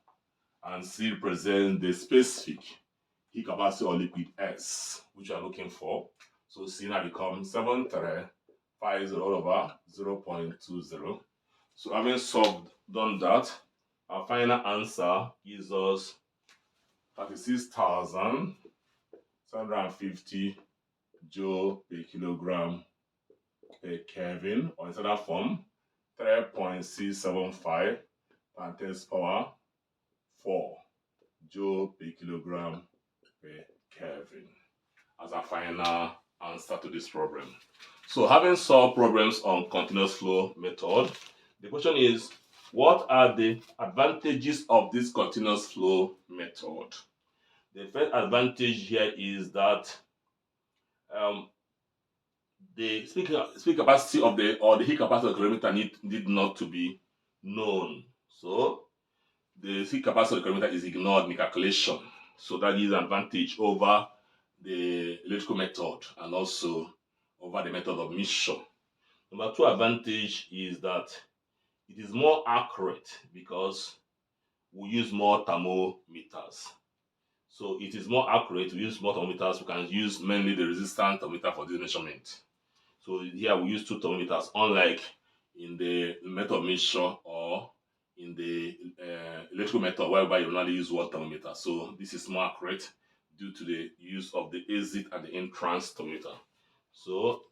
and C represents the specific heat capacity or liquid S, which we are looking for. So C now becomes 7350 all over 0.20. So having done that, our final answer gives us 36,750 joule per kilogram per Kelvin, or in other form, 3.675 times 10 power 4 joule per kilogram per Kelvin as a final answer to this problem. So having solved problems on continuous flow method, the question is, what are the advantages of this continuous flow method? The first advantage here is that the speed capacity of the heat capacity of the calorimeter need not to be known. So the heat capacity of the calorimeter is ignored in the calculation. So that is an advantage over the electrical method and also over the method of mixture. Number two advantage is that it is more accurate because we use more thermometers. So it is more accurate. We use more thermometers. We can use mainly the resistant thermometer for this measurement. So here we use two thermometers, unlike in the method of mixture or in the electrical method, whereby you only use one thermometer. So this is more accurate due to the use of the exit and the entrance thermometer. So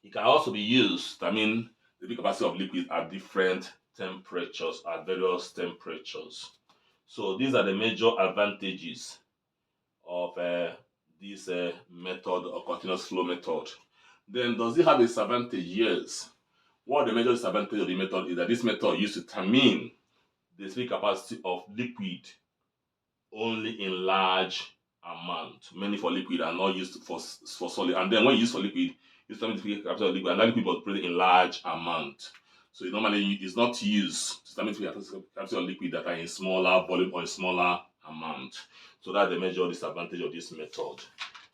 it can also be used, I mean, the big capacity of liquid at different temperatures, at various temperatures. So these are the major advantages of this method or continuous flow method. Then does it have a disadvantage? Yes. One of the major disadvantages of the method is that this method used to determine the specific capacity of liquid only in large amount, mainly for liquid and not used for solid. And then when you use for liquid, you determine the capacity of liquid, and that liquid was present in large amount. So it normally is not used to determine the capacity of liquid that are in smaller volume or in smaller amount. So that's the major disadvantage of this method.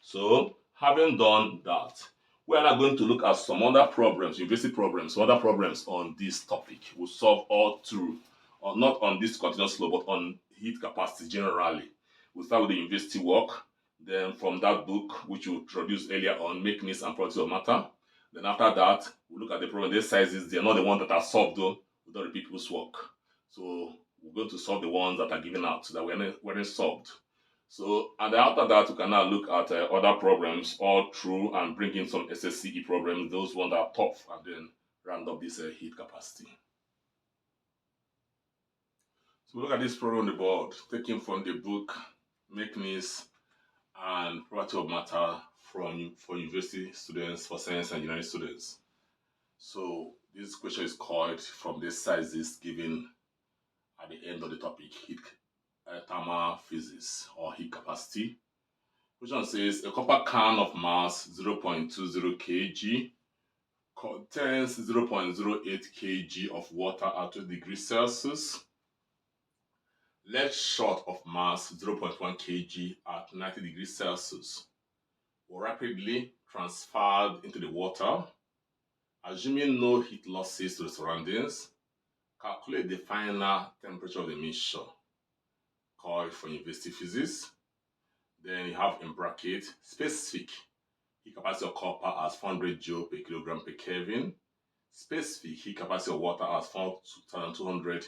So having done that, we are now going to look at some other problems, university problems, some other problems on this topic. We'll solve all through, or not on this continuous flow, but on heat capacity generally. We'll start with the university work. Then from that book, which we introduced earlier on, Making and Properties of Matter. Then after that, we look at the problem. These sizes, they're not the ones that are solved though. We don't repeat people's work. So we're going to solve the ones that are given out that weren't solved. So, and then after that, we can now look at other problems all through and bring in some SSCE problems, those ones that are tough, and then round up this heat capacity. So look at this problem on the board, taken from the book Mechanism and Property of Matter for university students, for science and engineering students. So this question is called from the sizes given at the end of the topic, heat thermal physics or heat capacity. Question says a copper can of mass 0.20 kg contains 0.08 kg of water at 2 degrees Celsius. Left shot of mass 0.1 kg at 90 degrees Celsius were rapidly transferred into the water. Assuming no heat losses to the surroundings, calculate the final temperature of the mixture. Called for university physics. Then you have in bracket specific heat capacity of copper as 400 joule per kilogram per Kelvin. Specific heat capacity of water as 4,200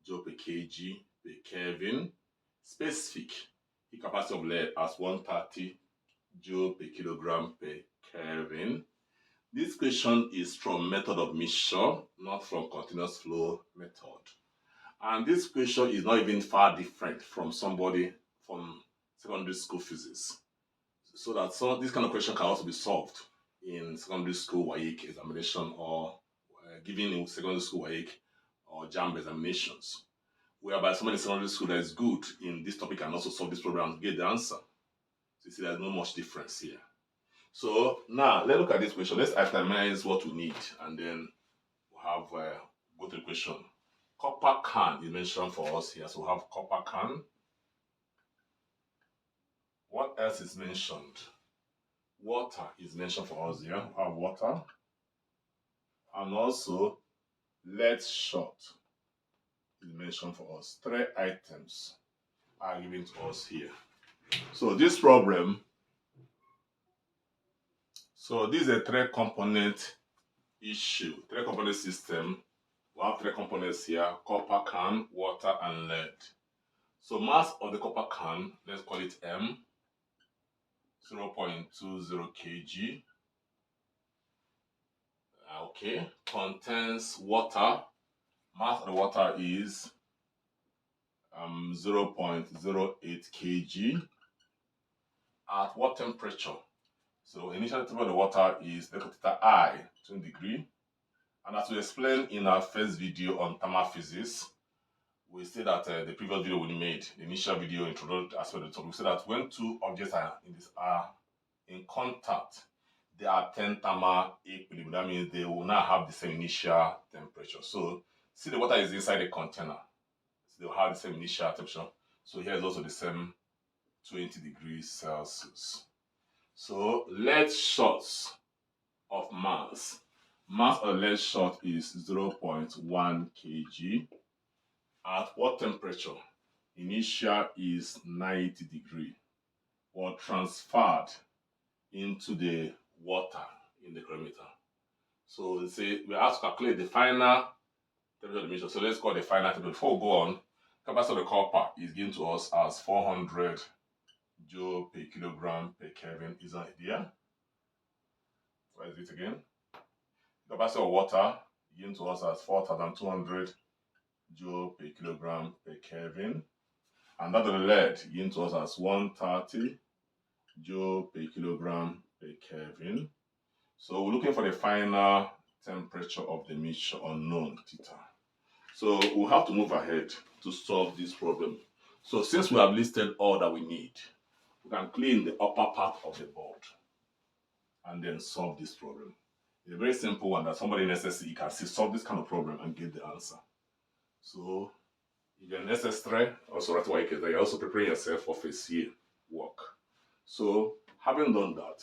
joule per kg per Kelvin. Specific heat capacity of lead as 130 joule per kilogram per Kelvin. This question is from method of mixture, not from continuous flow method. And this question is not even far different from somebody from secondary school physics. So that this kind of question can also be solved in secondary school WAEC examination or given in secondary school WAEC or JAMB examinations, whereby somebody in secondary school that is good in this topic can also solve this problem and get the answer. So you see there's not much difference here. So now let's look at this question. Let's itemize what we need and then we'll have go to the question. Copper can is mentioned for us here. So we'll have copper can. What else is mentioned? Water is mentioned for us here. We'll have water. And also lead shot is mentioned for us. 3 items are given to us here. So this problem, so this is a 3-component issue, 3-component system. We have 3 components here: copper can, water, and lead. So mass of the copper can, let's call it M, 0.20 kg. Okay, contains water. Mass of the water is 0.08 kg. At what temperature? So initial temperature of the water is theta I, 20 degrees. And as we explained in our first video on thermal physics, we say that the previous video we made, the initial video introduced as well, we say that when 2 objects are in contact, they attain thermal equilibrium. That means they will not have the same initial temperature. So see, the water is inside the container. they'll have the same initial temperature. So here is also the same 20 degrees Celsius. So lead shots of mass. Mass of lead shot is 0.1 kg. At what temperature? Initial is 90 degree, or transferred into the water in the chronometer. So say we have to calculate the final temperature of the mixture. So let's call the final temperature. Before we go on, capacity of the copper is given to us as 400 joule per kilogram per Kelvin. Is that here? What is it again? Capacity of water given to us as 4,200 joule per kilogram per Kelvin. And that of the lead given to us as 130 joule per kilogram per Kelvin. So we're looking for the final temperature of the mixture unknown, theta. So we'll have to move ahead to solve this problem. So since we have listed all that we need, we can clean the upper part of the board and then solve this problem. It's a very simple one that somebody in SSC can see solve this kind of problem and get the answer. So if you're in SS3, also right away, you're also preparing yourself for phase C work. So having done that,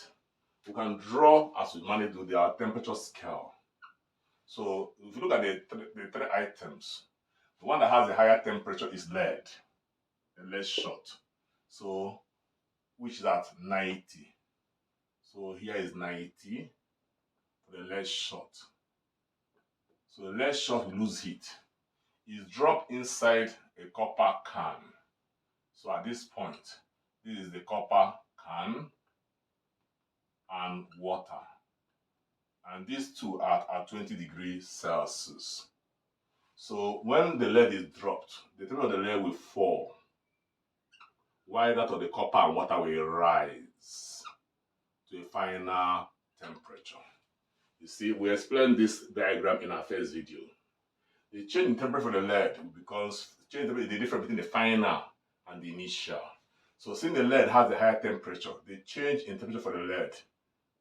we can draw, as we manage to do, our temperature scale. So if you look at the three items, the one that has a higher temperature is lead, the lead shot. So which is at 90. So here is 90 for the lead shot. So the lead shot will lose heat. It's dropped inside a copper can. So at this point, this is the copper can and water. And these two are at 20 degrees Celsius. So when the lead is dropped, the temperature of the lead will fall, while that of the copper and water will rise to a final temperature. You see, we explained this diagram in our first video. The change in temperature for the lead because change the difference between the final and the initial. So since the lead has a higher temperature, the change in temperature for the lead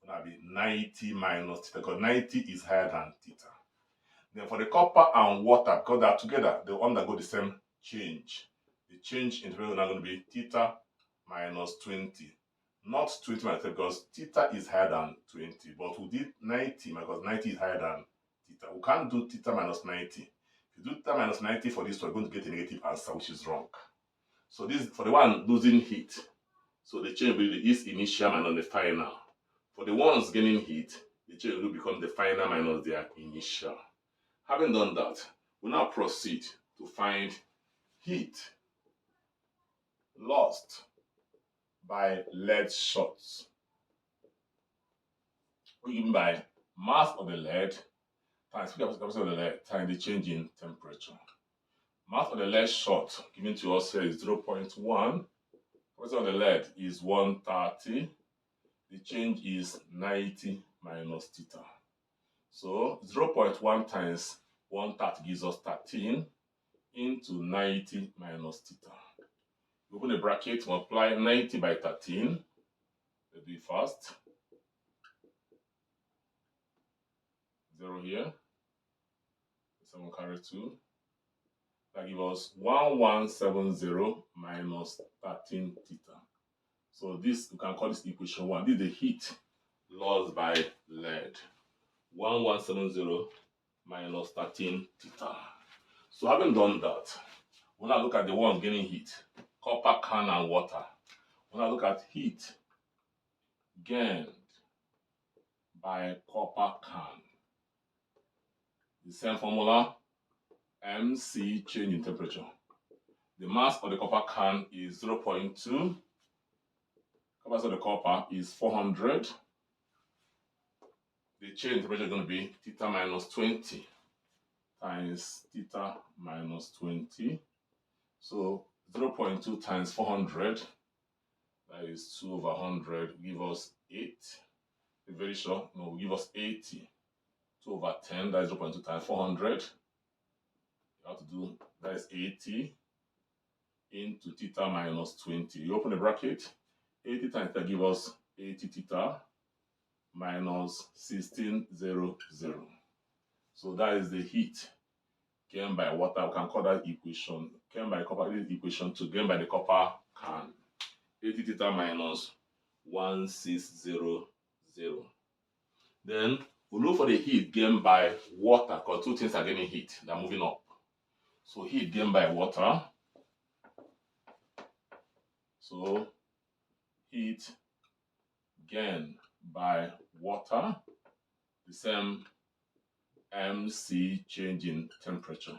will be 90 minus theta, because 90 is higher than theta. Then for the copper and water, because they are together, they will undergo the same change. The change in temperature is now going to be theta minus 20. Not 20 minus theta, because theta is higher than 20. But we did 90 because 90 is higher than theta. We can't do theta minus 90. If you do theta minus 90 for this, we're going to get a negative answer, which is wrong. So this for the one losing heat. So the change will be is initial minus the final. For the ones gaining heat, the change will become the final minus their initial. Having done that, we now proceed to find heat lost by lead shots. We given by mass of the lead times capacity of the lead times the change in temperature. Mass of the lead shot given to us here is 0.1. Capacity of the lead is 130. The change is 90 minus theta. So 0.1 times 130 gives us 13 into 90 minus theta. Open the bracket, multiply 90 by 13. Let's do it fast. 0 here. 7 carry 2. That gives us 1170 minus 13 theta. So this, you can call this equation 1. This is the heat lost by lead. 1170 minus 13 theta. So having done that, we'll now look at the one gaining heat. Copper can and water. We'll now look at heat gained by copper can. The same formula, MC change in temperature. The mass of the copper can is 0.2. Capacity of the copper is 400. The change in temperature is going to be theta minus 20 times theta minus 20. So 0.2 times 400, that is 2 over 100, give us 8. It's very sure, no, will give us 80. 2 over 10, that is 0.2 times 400. You have to do, that is 80 into theta minus 20. You open the bracket, 80 times that give us 80 theta minus 1600. So that is the heat gain by water. We can call that equation. Gain by copper is equation to gain by the copper can. 80 theta minus 1600. Then we look for the heat gained by water because two things are getting heat. They're moving up. So heat gained by water. So heat gained by water, the same MC change in temperature.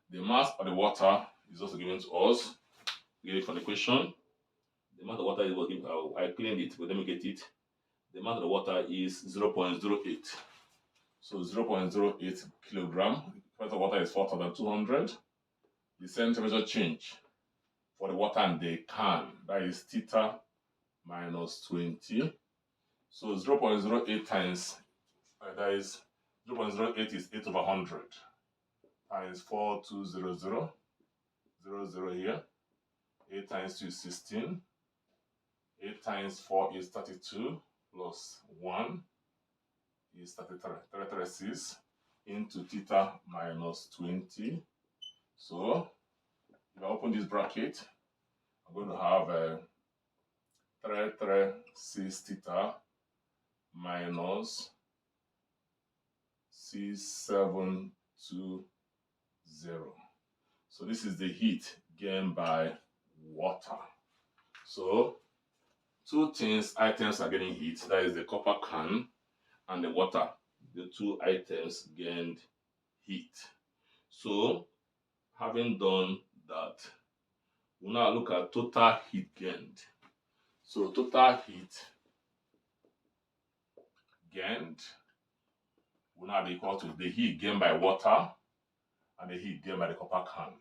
The mass of the water is also given to us. Get it from the question. The amount of water is given. I cleaned it, but let me get it. The amount of the water is 0.08. So 0.08 kilogram. The price of water is 4,200. The same temperature change for the water and the can, that is theta minus 20. So 0.08 times, that is 0.08 is 8 over 100 times 4200, 00 here. 8 times 2 is 16. 8 times 4 is 32 plus 1 is 33. 336 into theta minus 20. So if I open this bracket, I'm going to have 336 theta minus 6720. So this is the heat gained by water. So two items are getting heat. That is the copper can and the water. The two items gained heat. So having done that, we'll now look at total heat gained. So total heat gained will now be equal to the heat gained by water and the heat gained by the copper can.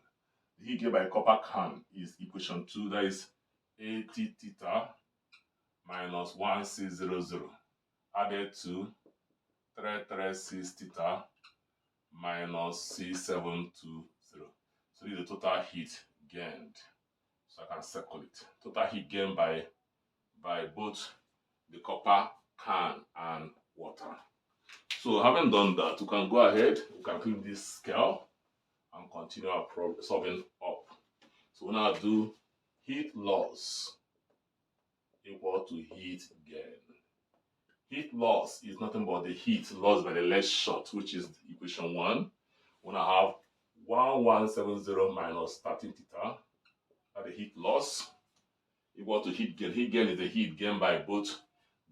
The heat gained by the copper can is equation 2, that is 80 theta minus 1600 added to 336 theta minus 6720. So this is the total heat gained. So I can circle it. Total heat gained by both the copper can and water. So having done that, we can go ahead, we can click this scale and continue our solving up. So we now do heat loss equal to heat gain. Heat loss is nothing but the heat lost by the lead shot, which is equation 1. We now have 1170 minus 13 theta, that's the heat loss, equal to heat gain. Heat gain is the heat gained by both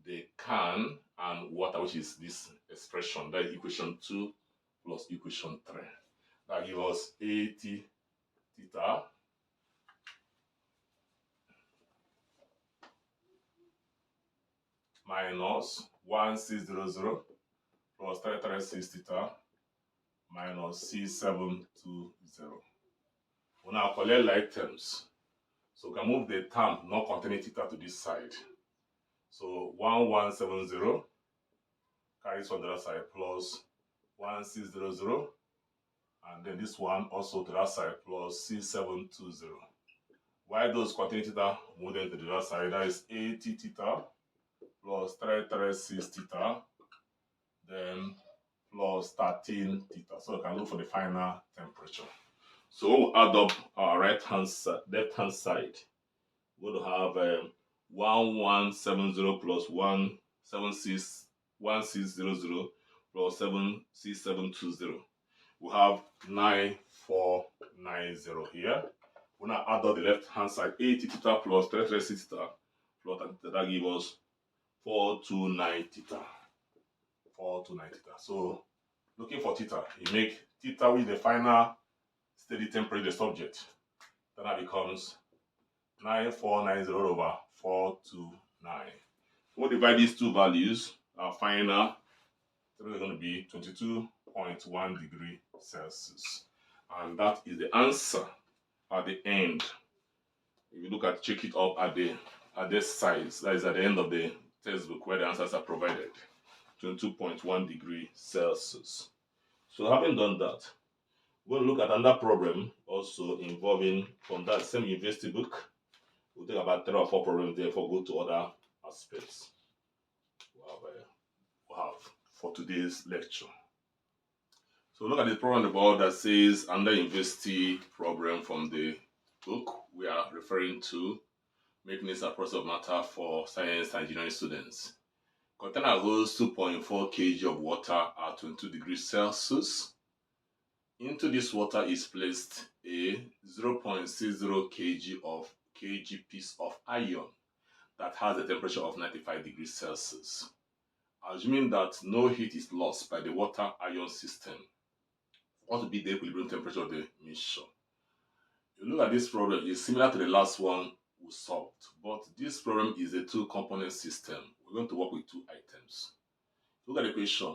the can and water, which is this expression, that is equation 2 plus equation 3. That gives us 80 theta minus 1600 plus 336 theta minus 6720. We now collect like terms. So we can move the term not containing theta to this side. So 1170 carries on the other side plus 1600, and then this one also to that side plus 6720. While those containing theta move to the other side, that is 80 theta plus 336 theta, then plus 13 theta. So we can look for the final temperature. So we'll add up our left hand side. We're going to have 1170 plus 1600 plus 76720. We have 9490 here. We now add up the left hand side, 80 theta plus 336 theta plus that gives us 429 theta. 429 theta. So looking for theta, you make theta with the final steady temperature of the subject. Then that becomes 9490 over 429. We'll divide these two values. Our final is going to be 22.1 degrees Celsius. And that is the answer at the end. If you look at, check it up at this size, that is at the end of the textbook where the answers are provided. 22.1 degrees Celsius. So having done that, we'll look at another problem also involving from that same university book. We'll take about 3 or 4 problems there before we go to other aspects we'll have for today's lecture. So look at the problem on the board that says under university problem from the book we are referring to, making this a process of matter for science and engineering students. Container holds 2.4 kg of water at 22 degrees Celsius. Into this water is placed a 0.60 kg piece of iron that has a temperature of 95 degrees Celsius. Assuming that no heat is lost by the water ion system, what would be the equilibrium temperature of the mixture? You look at this problem, it's similar to the last one we solved, but this problem is a two-component system. We're going to work with two items. Look at the question.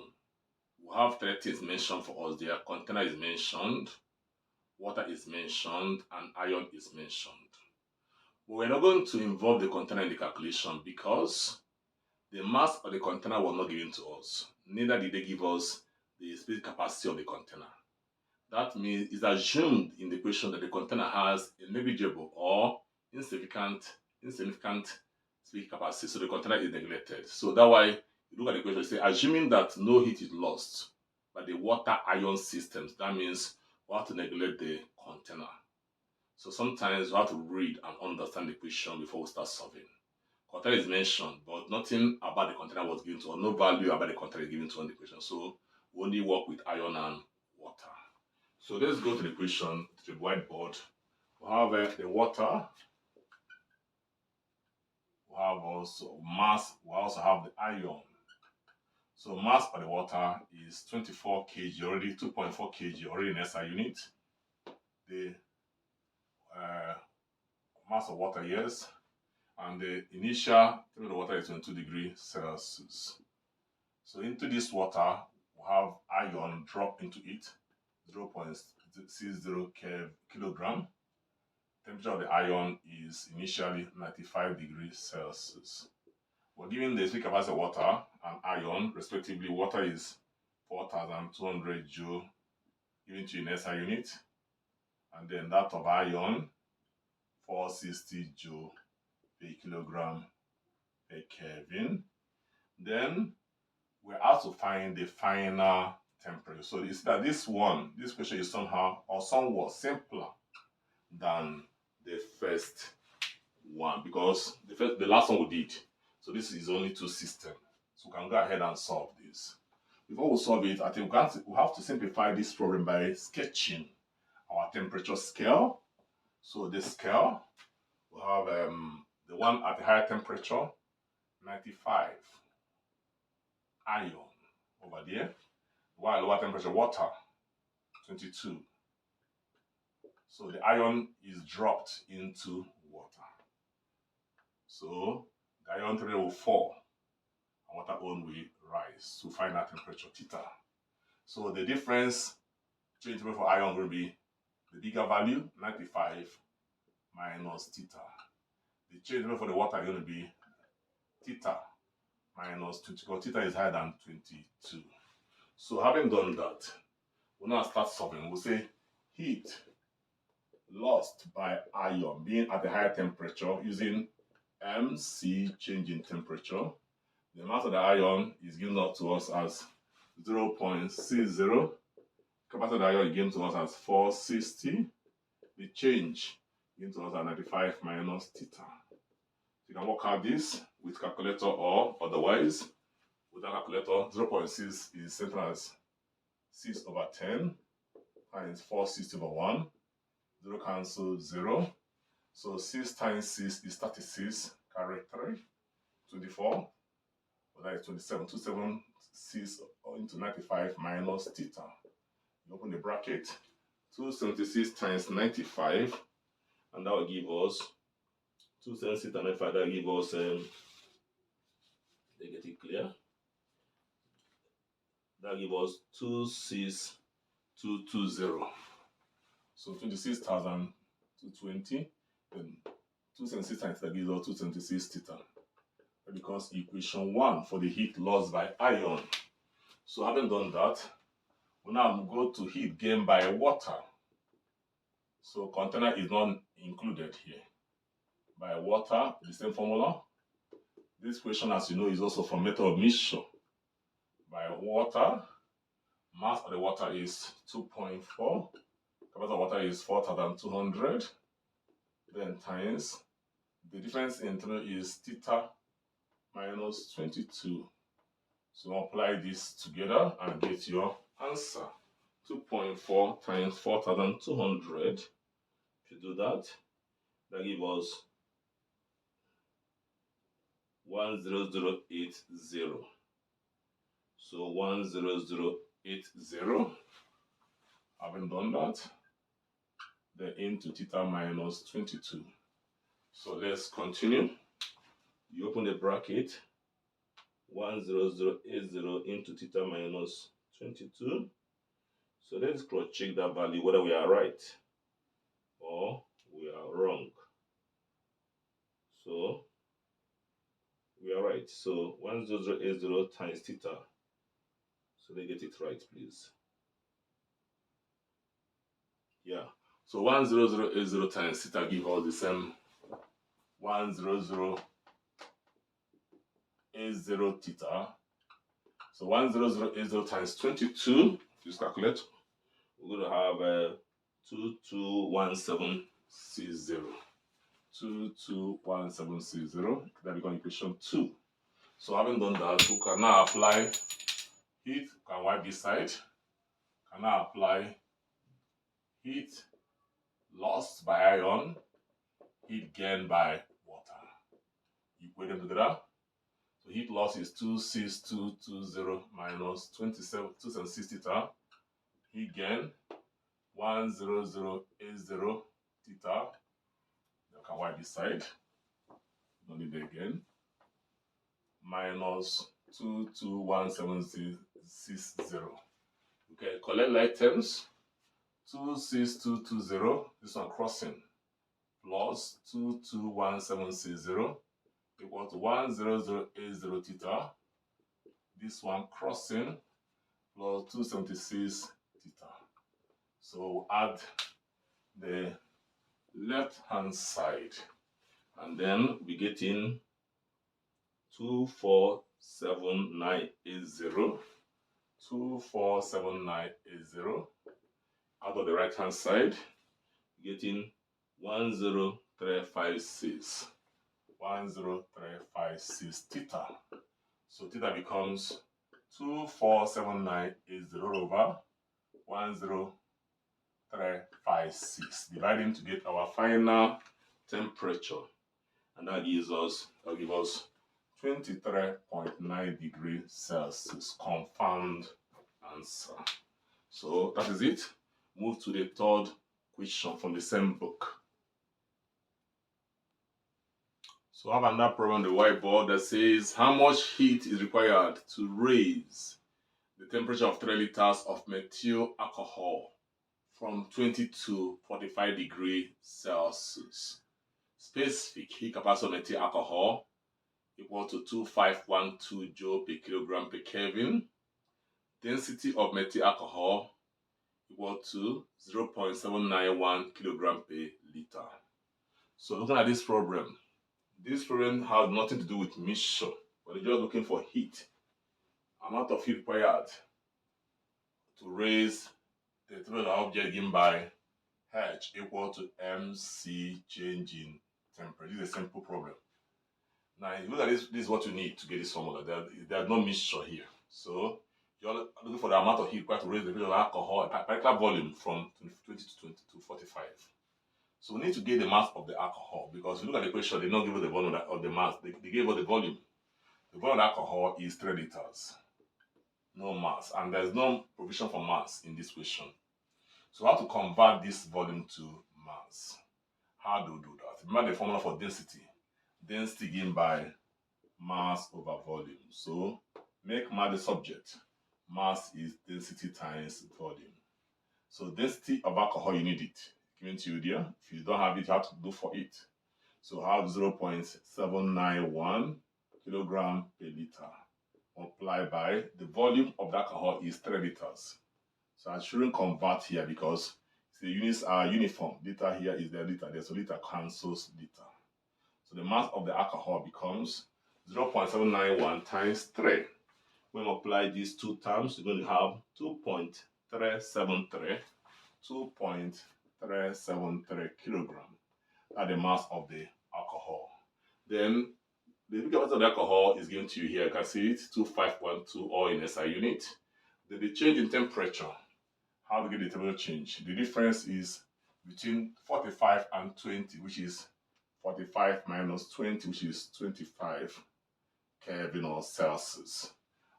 We have three things mentioned for us there. Container is mentioned, water is mentioned, and iron is mentioned. But we're not going to involve the container in the calculation because the mass of the container was not given to us. Neither did they give us the space capacity of the container. That means it's assumed in the question that the container has a negligible or insignificant space capacity, so the container is neglected. So that's why you look at the question, say assuming that no heat is lost by the water ion systems, that means we have to neglect the container. So sometimes we have to read and understand the question before we start solving. Container is mentioned, but nothing about the container was given to us, no value about the container is given to us in the question. So we only work with iron and water. So let's go to the question, to the whiteboard. We have the water. We have also mass. We also have the iron. So mass of the water is 24 kg already, 2.4 kg already in SI unit. The mass of water, yes. And the initial temperature of the water is 22 degrees Celsius. So into this water, we have iron drop into it, 0.60 kilogram. Temperature of the iron is initially 95 degrees Celsius. We're given the space capacity of water and iron, respectively. Water is 4,200 joule given to in SI unit, and then that of iron, 460 joule per kilogram per Kelvin. Then we're asked to find the final temperature. So it's that this question is somehow or somewhat simpler than the first one because the last one we did. So this is only two systems. So we can go ahead and solve this. Before we solve it, I think we have to simplify this problem by sketching our temperature scale. So the scale, we have the one at the higher temperature, 95, iron over there, while lower temperature water, 22. So the iron is dropped into water. So the iron temperature will fall and water own will rise to find our temperature theta. So the difference between temperature for iron will be the bigger value, 95 minus theta. The change temperature for the water is going to be theta minus 20 because theta is higher than 22. So having done that, we'll now start solving. We'll say heat lost by iron being at a higher temperature using MC change in temperature. The mass of the iron is given up to us as 0.60. Capacity of the iron is given to us as 460. The change given to us as 95 minus theta. You can work out this with calculator or otherwise. With a calculator, 0.6 is set as 6 over 10 times 460 over 1. 0 cancel 0. So 6 times 6 is 36. Carry 3. 24. Well, that is 27. 276 into 95 minus theta. You open the bracket. 276 times 95. And that will give us 276 times 95. That will give us, they get it clear. That gives us 26220. So 26,220. Then 276 times that gives us 276 theta. That becomes equation 1 for the heat lost by iron. So having done that, we now go to heat gained by water. So container is not included here. By water, the same formula. This question, as you know, is also from method of mixture. By water Mass of the water is 2.4. Capacity of water is 4,200. Then times the difference in internal is theta minus 22. So multiply this together and get your answer. 2.4 times 4,200. If you do that, that gives us 10080. So 10080. Having done that, then into theta minus 22. So let's continue. You open the bracket, 10080 into theta minus 22. So let's cross check that value whether we are right or we are wrong. So we are right. So 10080 times theta. So they get it right, please. Yeah. So 10080 times theta give us the same 10080 theta. So 10080 times 22. Just calculate. We're going to have 221760. 221760. That becomes equation 2. So having done that, we can now apply heat. Can wipe this side. Can now apply heat lost by iron, heat gained by water. Equate them together. So heat loss is 26220 minus 276 theta. Heat gain 10080 theta. You can wipe this side. Don't need it again. Minus 221760. Okay, collect like terms. 26220. This one crossing. Plus 221760 equal to 10080 theta. This one crossing plus 276 theta. So we'll add the left hand side and then we get in 247980. 247980. Out of the right hand side, getting 10356. 10356 theta. So theta becomes 247980 over 10356. Dividing to get our final temperature. And that gives us 23.9 degrees Celsius. Confirmed answer. So that is it. Move to the third question from the same book. So I have another problem on the whiteboard that says how much heat is required to raise the temperature of 3 liters of methyl alcohol from 20 to 45 degrees Celsius. Specific heat capacity of methyl alcohol equal to 2512 joule per kilogram per Kelvin. Density of methyl alcohol equal to 0.791 kilogram per liter. So looking at this problem has nothing to do with mixture, but they're just looking for heat. Amount of heat required to raise the temperature of object given by H equal to MC change in temperature. This is a simple problem. Now, if you look at this, this is what you need to get this formula. There's no mixture here. So you're looking for the amount of heat required to raise the temperature of alcohol, a particular volume from 20 to 45. So we need to get the mass of the alcohol, because if you look at the equation, they don't give us the volume of the mass. They gave us the volume. The volume of alcohol is 3 liters. No mass. And there's no provision for mass in this question. So how to convert this volume to mass? How do we do that? Remember the formula for density. Density given by mass over volume. So make mass the subject. Mass is density times volume. So density of alcohol, you need it. Given to you there. If you don't have it, you have to do for it. So I have 0.791 kilogram per liter. Multiplied by the volume of the alcohol is 3 liters. So I shouldn't convert here because the units are uniform. Liter here is the liter there. So liter cancels liter. So the mass of the alcohol becomes 0.791 times 3, When we apply these two terms, we're going to have 2.373 kilogram at the mass of the alcohol. Then the capacity of the alcohol is given to you here. You can see it, 25.2 or in SI unit. Then the change in temperature, how to get the temperature change? The difference is between 45 and 20, which is 45 minus 20, which is 25 Kelvin or Celsius.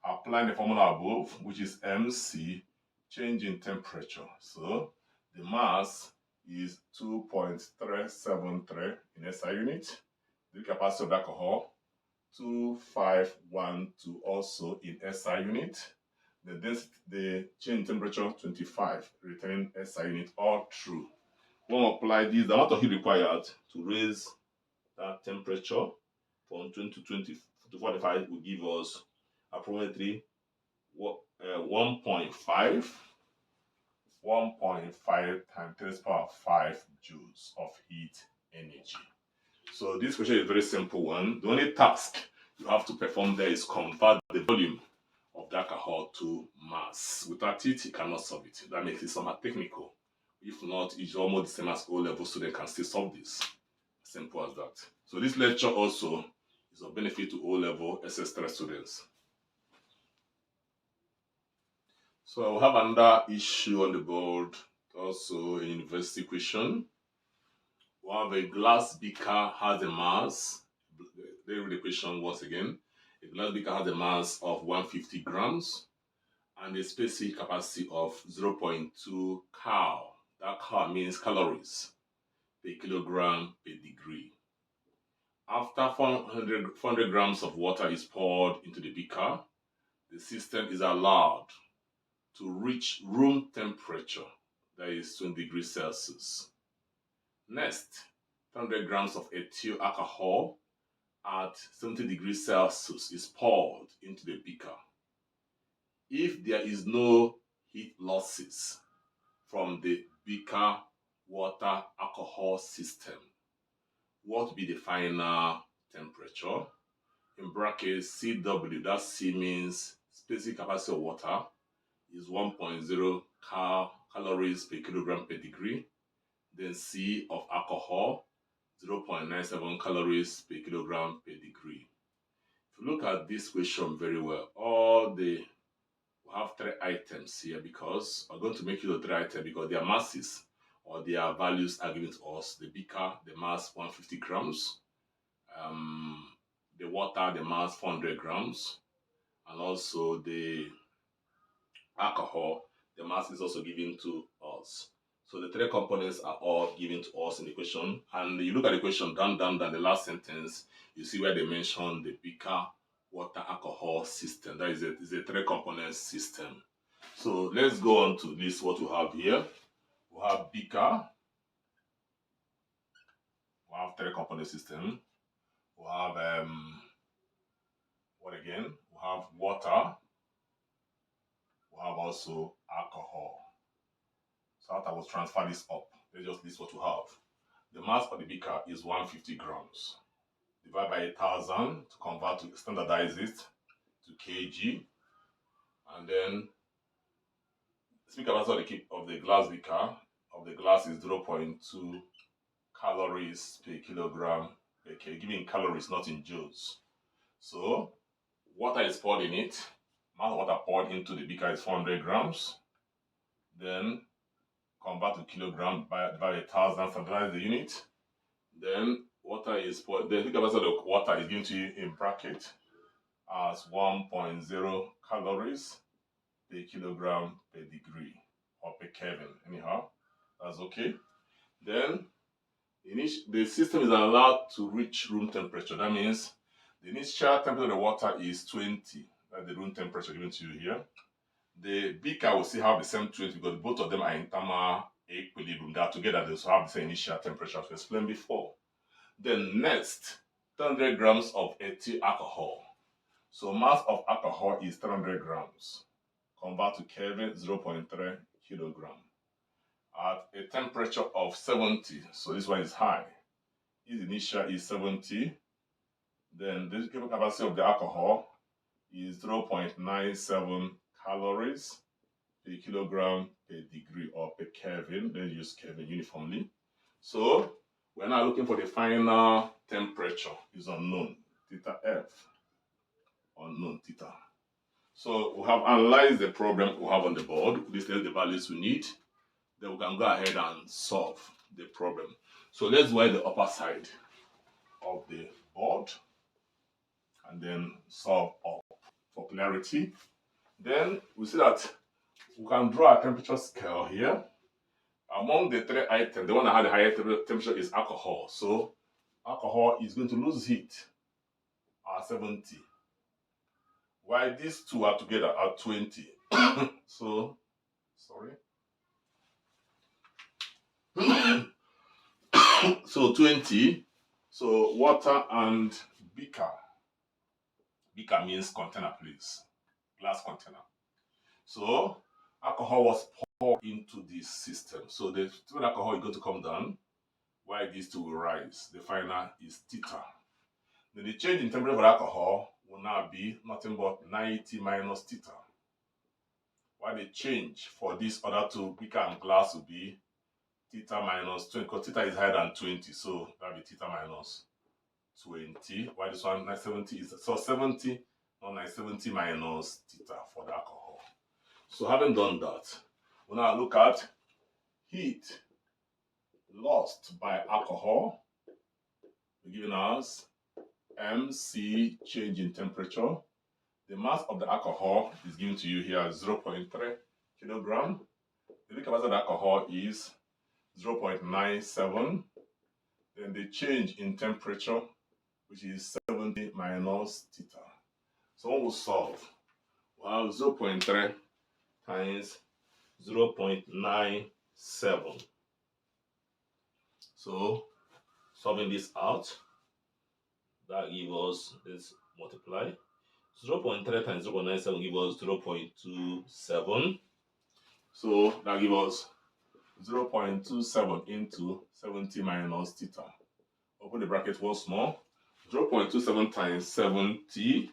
Applying the formula above, which is MC, change in temperature. So the mass is 2.373 in SI unit. The capacity of the alcohol, 2512 also in SI unit. The density, the change in temperature, 25, returning SI unit, all true. When we apply this, the amount of heat required to raise that temperature from 20 to 45 will give us approximately 1.5 times 10 to the power 5 joules of heat energy. So this question is a very simple one. The only task you have to perform there is convert the volume of the alcohol to mass. Without it, you cannot solve it. That makes it somewhat technical. If not, it's almost the same as O-level student can still solve this. Simple as that. So this lecture also is of benefit to O-level SS3 students. So I will have another issue on the board, also a university question. We have a glass beaker has a mass. Let me read the question once again. A glass beaker has a mass of 150 grams and a specific capacity of 0.2 cal. That cal means calories per kilogram per degree. After 400 grams of water is poured into the beaker, the system is allowed to reach room temperature, that is 20 degrees Celsius. Next, 100 grams of ethyl alcohol at 70 degrees Celsius is poured into the beaker. If there is no heat losses from the beaker water alcohol system, what will be the final temperature? In brackets, CW, that C means specific capacity of water, is 1.0 calories per kilogram per degree. Then C of alcohol, 0.97 calories per kilogram per degree. If you look at this question very well, we have three items here because we're going to make use of three items because their masses or their values are given to us. The beaker, the mass 150 grams. The water, the mass 400 grams. And also the alcohol, the mass is also given to us. So the three components are all given to us in the question. And you look at the question down, the last sentence, you see where they mention the beaker water alcohol system. That is a three component system. So let's go on to list what we have here. We have beaker. We have three component system. We have what again? We have water. We have also alcohol. So after I will transfer this up, let's just list what we have. The mass of the beaker is 150 grams. Divide by 1,000 to convert to standardize it to kg. And then speak about of the glass beaker of the glass is 0.2 calories per kilogram per kg, given in calories, not in joules. So water is poured in it. Amount of water poured into the beaker is 400 grams. Then convert to kilogram by 1,000, standardize the unit. Then water is poured. The capacity of the water is given to you in bracket as 1.0 calories per kilogram per degree or per Kelvin. Anyhow, that's okay. Then the system is allowed to reach room temperature. That means the initial temperature of the water is 20. That's the room temperature given to you here. The beaker will still have the same 20 because both of them are in thermal equilibrium. They are together, they also have the same initial temperature as we explained before. Then next, 300 grams of ethyl alcohol. So mass of alcohol is 300 grams. Convert to Kelvin, 0.3 kilogram. At a temperature of 70, so this one is high. Its initial is 70. Then the capacity of the alcohol is 0.97 calories per kilogram per degree or per Kelvin. Let's use Kelvin uniformly. So we're now looking for the final temperature is unknown, theta F, unknown theta. So we have analyzed the problem we have on the board. This is the values we need. Then we can go ahead and solve the problem. So let's write the upper side of the board and then solve up for clarity. Then we see that we can draw a temperature scale here. Among the three items, the one that had the higher temperature is alcohol. So alcohol is going to lose heat at 70. While these two are together at 20. So, sorry. So 20. So water and beaker. Beaker means container, please. Glass container. So alcohol was poured into this system. So the alcohol is going to come down while these two will rise. The final is theta. Then the change in temperature for alcohol will now be nothing but 90 minus theta. While the change for these other two, beaker and glass, will be theta minus 20, because theta is higher than 20, so that will be theta minus 20. While this one, 970 is, so 70, no, 970 minus theta for the alcohol. So having done that, we'll now look at heat lost by alcohol, giving us MC, change in temperature. The mass of the alcohol is given to you here as 0.3 kilogram. The liquid capacity of the alcohol is 0.97. Then the change in temperature, which is 70 minus theta. So when we solve, we have 0.3 times 0.97. So solving this out, that gives us, let's multiply. 0.3 times 0.97 gives us 0.27. So that gives us 0.27 into 70 minus theta. Open the bracket once more. 0.27 times 70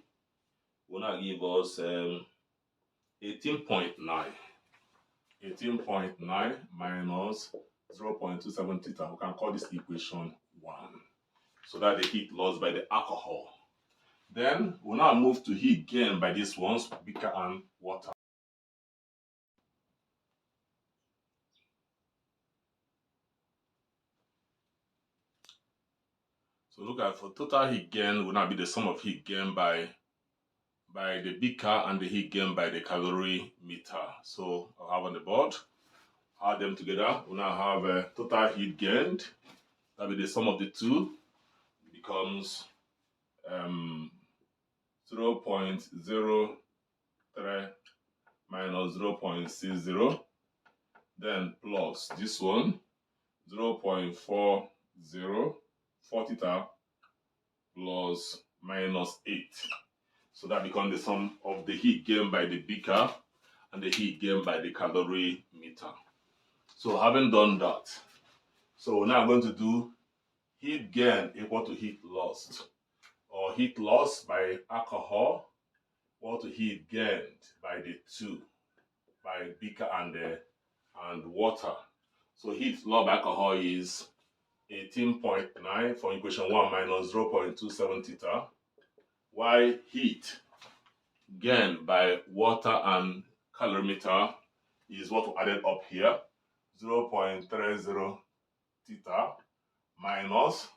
will now give us 18.9. 18.9 minus 0.27 theta. We can call this equation 1. So that the heat lost by the alcohol. Then we'll now move to heat gain by these ones, beaker and water. So look at, for total heat gain will now be the sum of heat gain by the beaker and the heat gain by the calorie meter. So I'll have on the board, add them together. We'll now have a total heat gained. That'll be the sum of the two. It becomes 0.03 minus 0.60. Then plus this one, 0.40, 4 theta plus minus 8. So that becomes the sum of the heat gained by the beaker and the heat gained by the calorie meter. So having done that, so now I'm going to do heat gain equal to heat lost, or heat lost by alcohol equal to heat gained by the two, by beaker and water. So heat lost by alcohol is 18.9 for equation 1 minus 0.27 theta, while heat gained by water and calorimeter is what we added up here, 0.30 theta minus,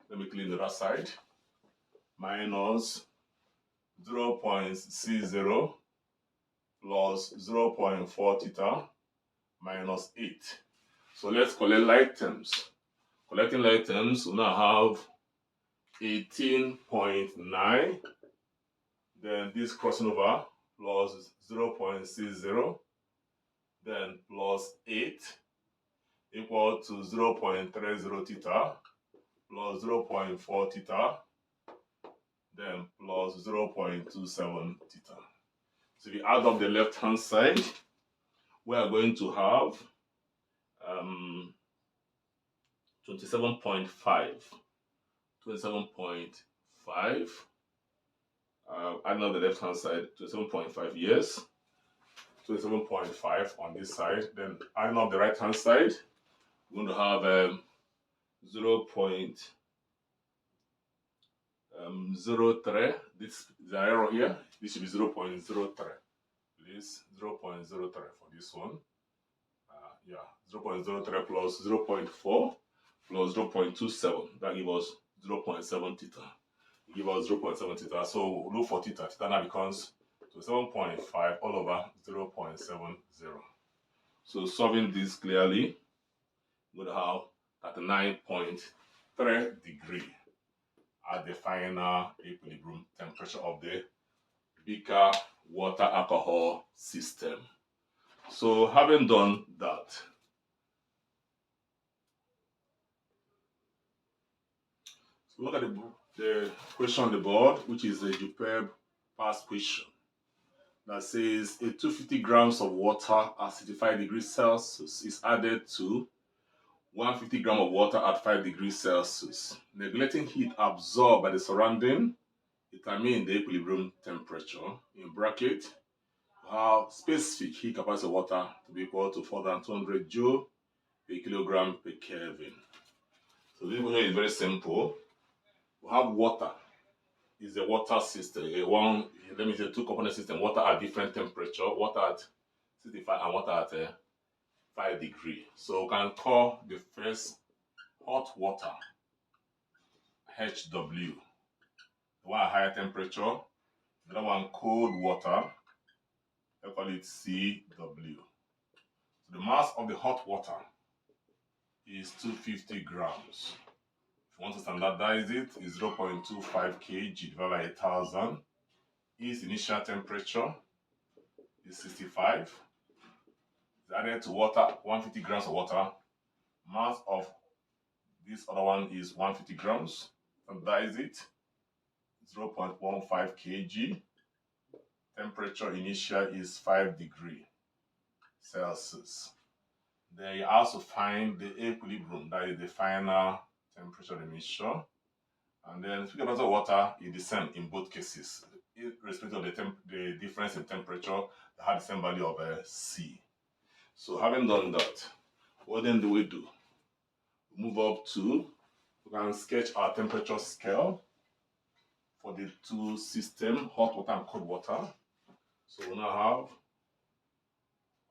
let me clean the other side, minus 0.60 plus 0.4 theta minus 8. So let's collect like terms. Collecting like terms, we now have 18.9, then this crossing over plus 0.60, then plus 8 equal to 0.30 theta plus 0.4 theta, then plus 0.27 theta. So if you add up the left hand side, we are going to have 27.5 I know the left hand side 27.5 years, 27.5 on this side. Then I know the right hand side, we're going to have 0.03. This is the error here. This should be 0.03. Please, 0.03 for this one. Yeah, 0.03 plus 0.4 plus 0.27. That gives us 0.7 theta. Give us 0.7 theta. So look for theta. Theta now becomes 7.5 all over 0.70. So solving this clearly, we're going to have 39.3 degree at the final equilibrium temperature of the beaker water alcohol system. So having done that, so look at the question on the board, which is a JUPEB past question that says a 250 grams of water at 65 degrees Celsius is added to 150 grams of water at 5 degrees Celsius. Neglecting heat absorbed by the surrounding, determine the equilibrium temperature. In bracket, how specific heat capacity of water to be equal to 4,200 joule per kilogram per Kelvin. So this question is very simple. We have water. Is a water system. Let me say two component system. Water at different temperature. Water at 65 and water at 5 degrees. So we can call the first hot water HW. The one at higher temperature. The other one cold water. I call it CW. So the mass of the hot water is 250 grams. If you want to standardize it, it's 0.25 kg divided by 1,000. Its initial temperature is 65. It's added to water, 150 grams of water. Mass of this other one is 150 grams. Standardize it, 0.15 kg. Temperature initial is 5 degrees Celsius. Then you also find the equilibrium, that is the final temperature of the mixture. And then 50 grams of water is the same in both cases, irrespective of the difference in temperature. They have the same value of C. So having done that, what then do? We move up to, we can sketch our temperature scale for the two systems, hot water and cold water. So we now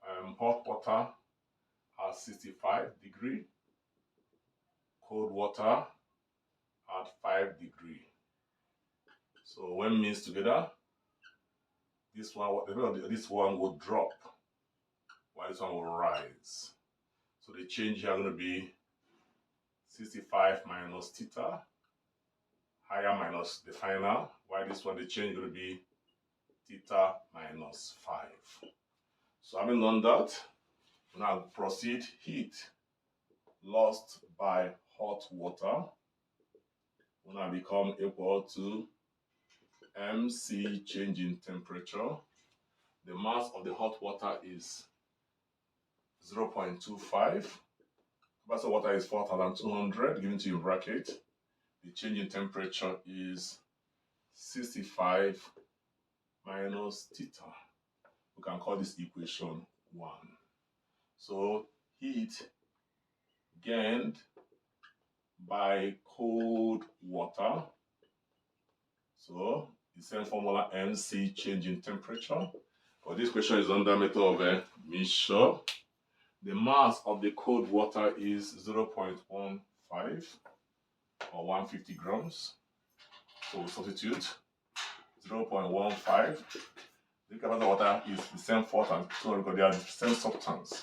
have hot water at 65 degrees, cold water at 5 degrees. So when mixed together, this one will drop, while this one will rise. So the change here is going to be 65 minus theta, higher minus the final, while this one, the change is going to be theta minus 5. So having done that, we now proceed. Heat lost by hot water will now become equal to MC change in temperature. The mass of the hot water is 0.25. Capacity of water is 4,200, given to you in bracket. The change in temperature is 65 minus theta. We can call this equation 1. So heat gained by cold water. So the same formula, MC change in temperature. But this question is under method of mixture. The mass of the cold water is 0.15 or 150 grams. So we substitute 0.15. The capacity of water is the same 4,200 because they are the same substance.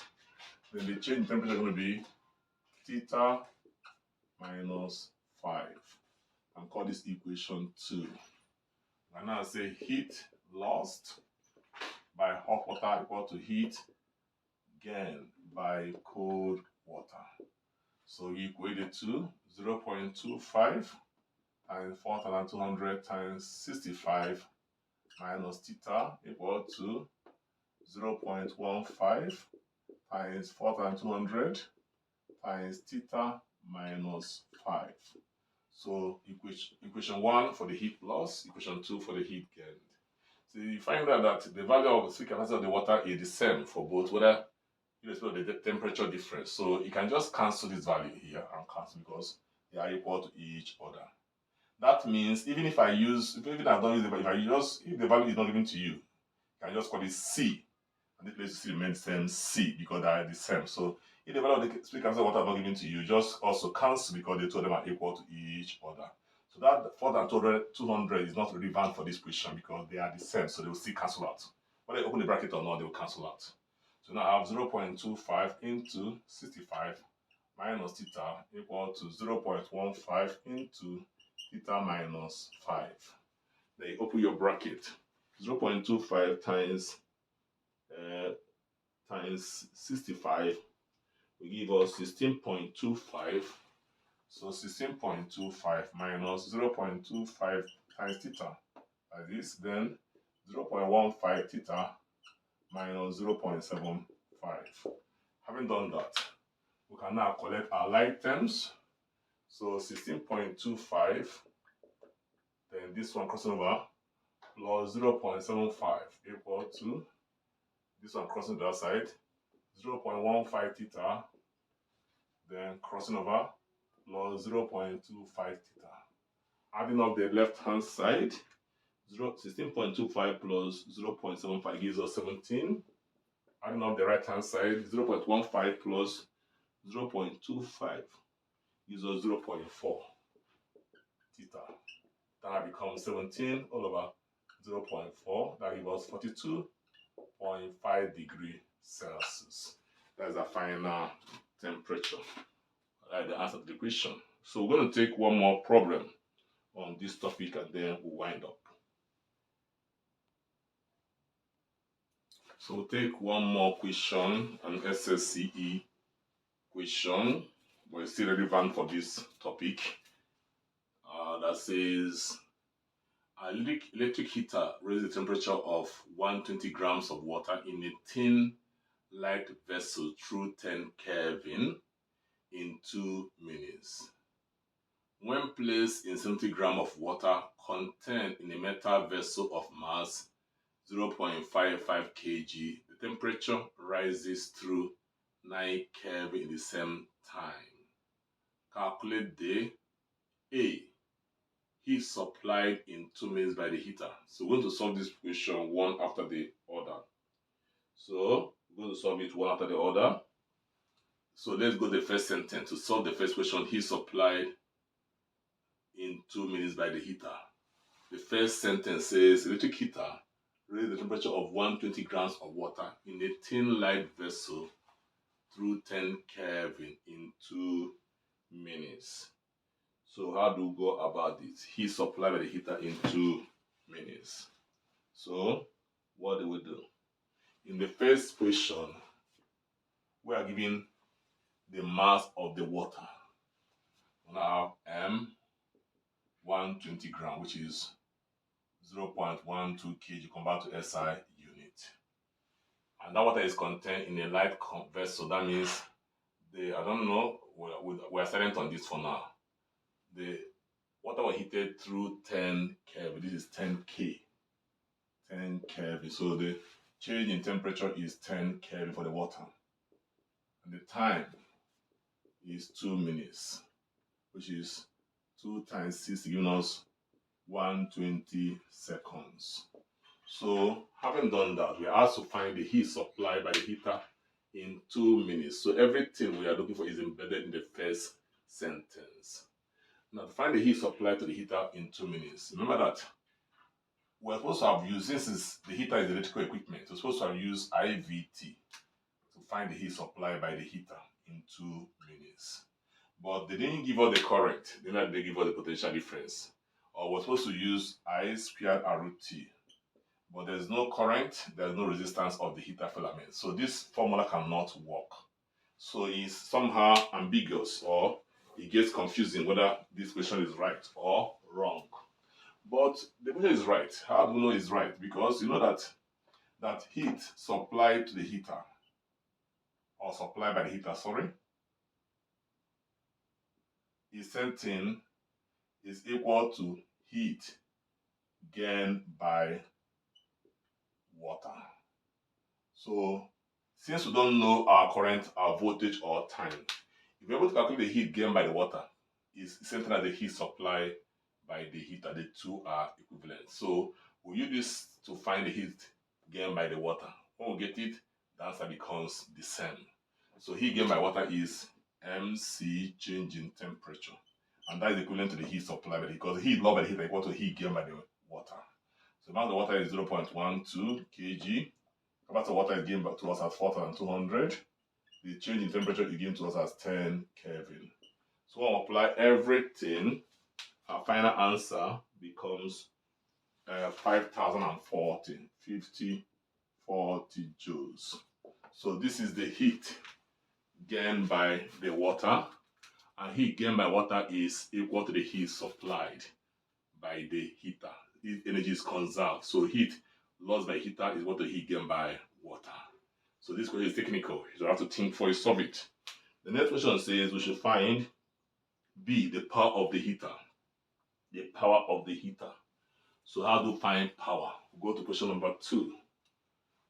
Then the change in temperature is going to be theta minus 5. And call this equation 2. And now I say heat lost by hot water equal to heat gained by cold water. So we equate it to 0.25 times 4,200 times 65 minus theta equal to 0.15 times 4,200 times theta minus 5. So equation 1 for the heat loss, equation 2 for the heat gain. So you find out that the value of the sweet capacity of the water is the same for both, whether irrespective of the temperature difference. So you can just cancel this value here and cancel because they are equal to each other. That means even if I use, even if I don't use the value, if the value is not given to you, you can just call it C. And the place you see remains the same C because they are the same. So if the value of the sweet capacity of water is not given to you, just also cancel because the two of them are equal to each other. So that 4,200 is not relevant for this question because they are the same, so they will still cancel out. Whether you open the bracket or not, they will cancel out. So now I have 0.25 into 65 minus theta equal to 0.15 into theta minus 5. Then you open your bracket. 0.25 times 65 will give us 16.25. So 16.25 minus 0.25 times theta, like this. Then 0.15 theta minus 0.75. Having done that, we can now collect our like terms. So 16.25, then this one crossing over, plus 0.75 equal to this one crossing the other side, 0.15 theta, then crossing over, plus 0.25 theta. Adding up the left hand side, 16.25 plus 0.75 gives us 17. Adding up the right hand side, 0.15 plus 0.25 gives us 0.4 theta. That becomes 17 all over 0.4. That gives us 42.5 degrees Celsius. That's the final temperature. That's the answer to the question. So we're going to take one more problem on this topic and then we'll wind up. So we'll take one more question, an SSCE question, but it's still relevant for this topic. That says, an electric heater raises the temperature of 120 grams of water in a thin light vessel through 10 Kelvin in 2 minutes. When placed in 70 grams of water contained in a metal vessel of mass 0.55 kg, the temperature rises through 9 Kelvin in the same time. Calculate the A, heat supplied in 2 minutes by the heater. So we're going to solve this question one after the other. So we're going to solve it one after the other. So let's go to the first sentence. To solve the first question, heat supplied in 2 minutes by the heater. The first sentence says, electric heater raises the temperature of 120 grams of water in a thin light vessel through 10 Kelvin in 2 minutes. So how do we go about this? Heat supplied by the heater in 2 minutes. So what do we do? In the first question, we are given the mass of the water. Now M 120 grams, which is 0.12 kg converted to SI unit. And that water is contained in a light vessel. That means I don't know, we're silent on this for now. The water was heated through 10 Kelvin. This is 10 K. 10 Kelvin. So the change in temperature is 10 Kelvin for the water. And the time is 2 minutes, which is 2 times 6 giving us 120 seconds. So having done that, we are asked to find the heat supplied by the heater in 2 minutes. So everything we are looking for is embedded in the first sentence. Now to find the heat supplied to the heater in 2 minutes, remember that we're supposed to have used, since the heater is electrical equipment, we're supposed to have used IVT to find the heat supplied by the heater in 2 minutes. But they didn't give us the current, they give us the potential difference. Or we're supposed to use I squared RT. But there's no current, there's no resistance of the heater filament. So this formula cannot work. So it's somehow ambiguous, or it gets confusing whether this question is right or wrong. But the question is right. How do we know it's right? Because you know that heat supplied to the heater, or supplied by the heater, sorry, is sent in is equal to heat gained by water. So since we don't know our current, our voltage or time, if we're able to calculate the heat gained by the water, is something as the heat supply by the heater. The two are equivalent. So we use this to find the heat gained by the water. When we get it, the answer becomes the same. So heat gained by water is MC, change in temperature. And that is equivalent to the heat supply by the heat, because the heat lost by the heat is equal to heat gained by the water. So the amount of water is 0.12 kg. The amount of water is gained to us as 4,200. The change in temperature is given to us as 10 Kelvin. So when we apply everything, our final answer becomes 5,040, 40 joules. So this is the heat gained by the water, and heat gained by water is equal to the heat supplied by the heater. Heat energy is conserved, so heat lost by heater is what the heat gained by water. So this question is technical. You have to think before you solve it. The next question says we should find B, the power of the heater. The power of the heater. So how do we find power? We'll go to question number 2.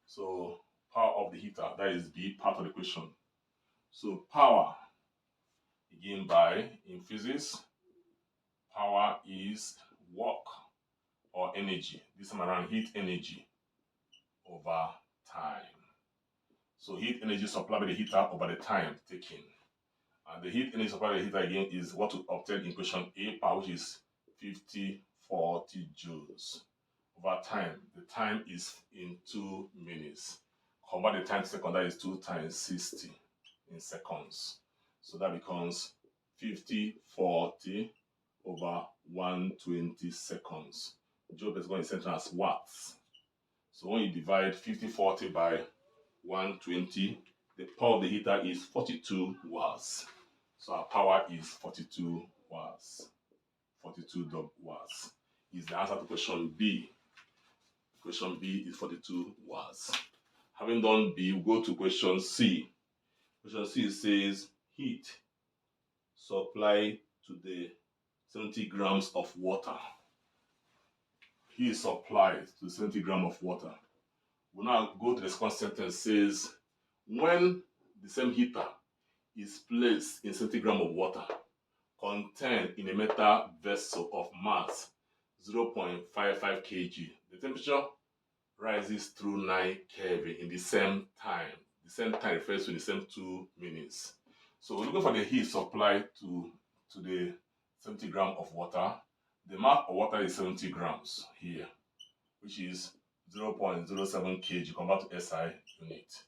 So power of the heater, that is B, part of the question. So power, again by, in physics, power is work or energy. This time around, heat energy over time. So heat energy supplied by the heater over the time taken. And the heat energy supplied by the heater again is what we obtained in question A, power, which is 40 joules over time. The time is in 2 minutes. Convert the time to second, that is 2 times 60 in seconds. So that becomes 40 over 120 seconds. Joule is going to center as watts. So when you divide 40 by 120, the power of the heater is 42 watts. So our power is 42 watts. 42 watts is the answer to question B. Question B is 42 watts. Having done B, we'll go to question C. Question C says heat supplied to the 70 grams of water. Heat supplied to 70 grams of water. We'll now go to the second sentence. Says when the same heater is placed in 70 grams of water contained in a metal vessel of mass 0.55 kg, the temperature rises through 9 Kelvin in the same time. The same time refers to the same 2 minutes. So we're looking for the heat supplied to the 70 grams of water. The mass of water is 70 grams here, which is 0.07 kg converted to SI unit.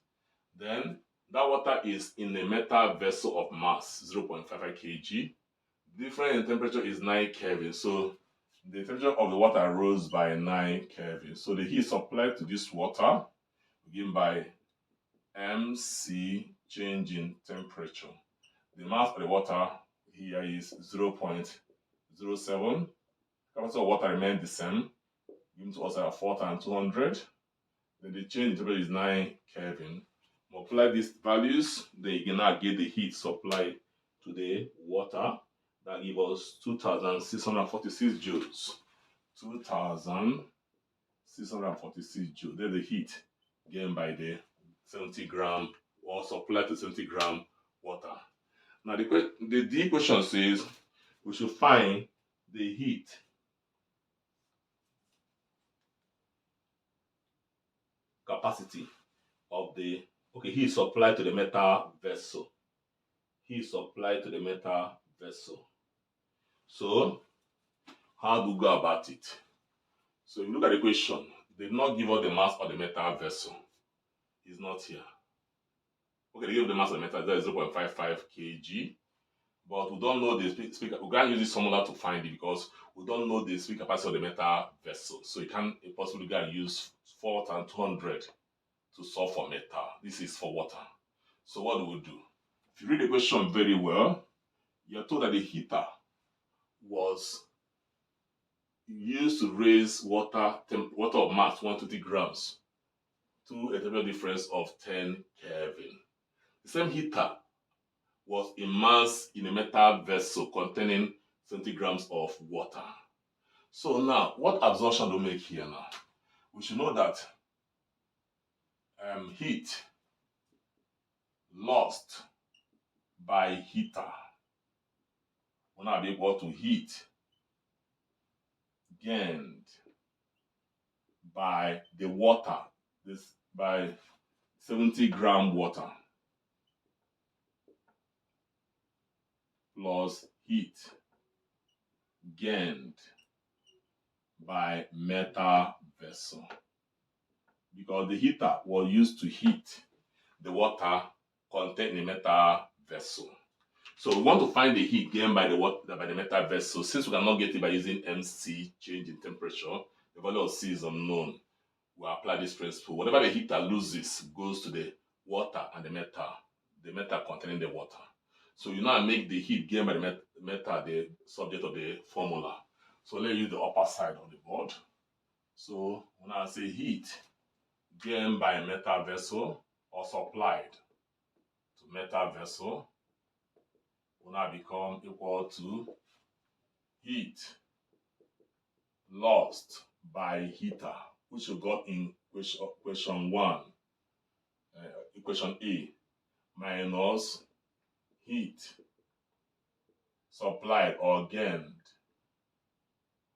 Then that water is in a metal vessel of mass 0.55 kg. The difference in temperature is 9 Kelvin. So the temperature of the water rose by 9 Kelvin. So the heat supplied to this water, given by MC, change in temperature. The mass of the water here is 0.07. The temperature of water remains the same, given to us at 4,200. Then the change in temperature is 9 Kelvin. Multiply these values, then you can now get the heat supply to the water. That gives us 2,646 joules. 2,646 joules. That's the heat gained by the 70 gram or supplied to 70 gram water. Now the D question says we should find the heat capacity of the heat supplied to the metal vessel. Heat supplied to the metal vessel. So how do we go about it? So if you look at the question, they did not give us the mass of the metal vessel. It's not here. Okay, they give the mass of the metal, that is 0.55 kg. But we don't know the speaker. We can't use this formula to find it because we don't know the speed capacity of the metal vessel. So you can't possibly go and use 4,200 to solve for metal. This is for water. So what do we do? If you read the question very well, you're told that the heater was used to raise water of mass 120 grams to a temperature difference of 10 Kelvin. The same heater was immersed in a metal vessel containing centigrams of water. So now, what absorption do we make here now? We should know that heat lost by heater will now be equal to heat gained by the water, this by 70-gram water plus heat gained by metal vessel, because the heater was used to heat the water contained in the metal vessel. So we want to find the heat gained by the metal vessel. Since we cannot get it by using MC, change in temperature, the value of C is unknown. We apply this principle. Whatever the heater loses goes to the water and the metal containing the water. So you now make the heat gained by the metal the subject of the formula. So let's use the upper side of the board. So when I say heat gained by a metal vessel or supplied to metal vessel will now become equal to heat lost by heater, which we got in equation 1, equation A, minus heat supplied or gained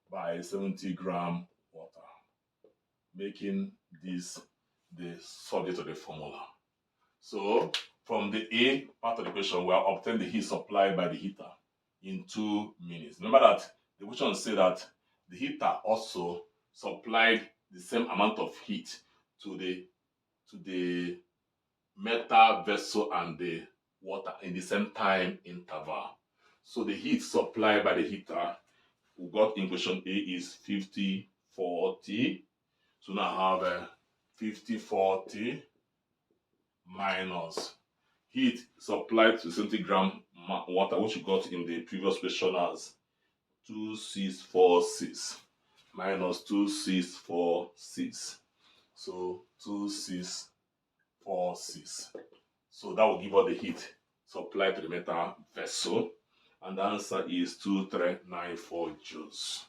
by 70-gram water, making this the subject of the formula. So from the A part of the equation, we are obtaining the heat supplied by the heater in 2 minutes. Remember that the question says that the heater also supplied the same amount of heat to the metal vessel and the water in the same time interval. So the heat supplied by the heater we got in question A is 50/40. So now I have 50/40 minus heat supplied to 70-gram water, which we got in the previous question as 2646 minus 2646. So 2646. So that will give us the heat supplied to the metal vessel. And the answer is 2394 joules.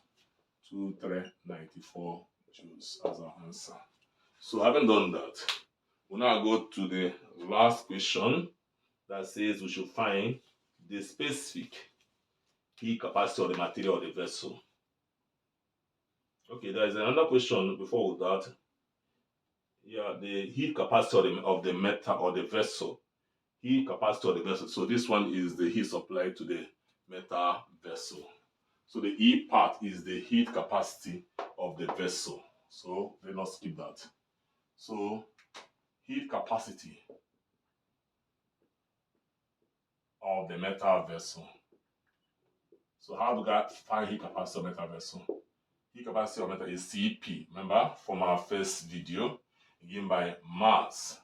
2394 joules as our answer. So having done that, we'll now go to the last question that says we should find the specific heat capacity of the material of the vessel. Okay, there is another question before that. Yeah, the heat capacity of the metal or the vessel. Heat capacity of the vessel. So this one is the heat supplied to the metal vessel. So the E part is the heat capacity of the vessel. So let's not skip that. So heat capacity of the metal vessel. So how do I find heat capacity of metal vessel? Heat capacity of metal is Cp. Remember from our first video, given by mass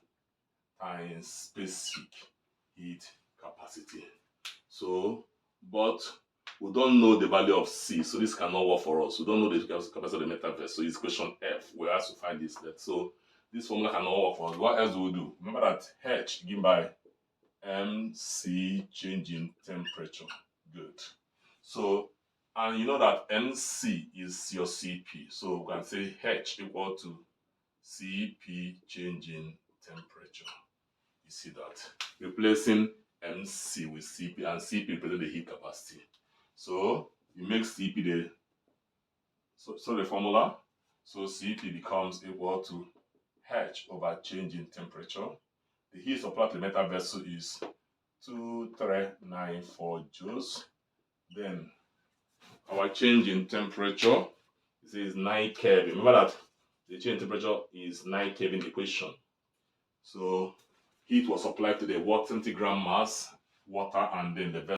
times specific heat capacity. So, but we don't know the value of C, so this cannot work for us. We don't know the capacity of the metal vessel. So it's question F. We have to find this. So this formula cannot work for us. What else do we do? Remember that H given by MC change in temperature. Good. So, and you know that MC is your Cp. So we can say H equal to Cp change in temperature. You see that? Replacing MC with Cp, and Cp represents the heat capacity. So you make Cp the the formula. So Cp becomes equal to H over change in temperature. The heat supplied to the metal vessel is 2394 joules. Then our change in temperature is 9 Kelvin. Remember that the change in temperature is 9 Kelvin in the equation. So heat was supplied to the 70-gram mass water and then the vessel.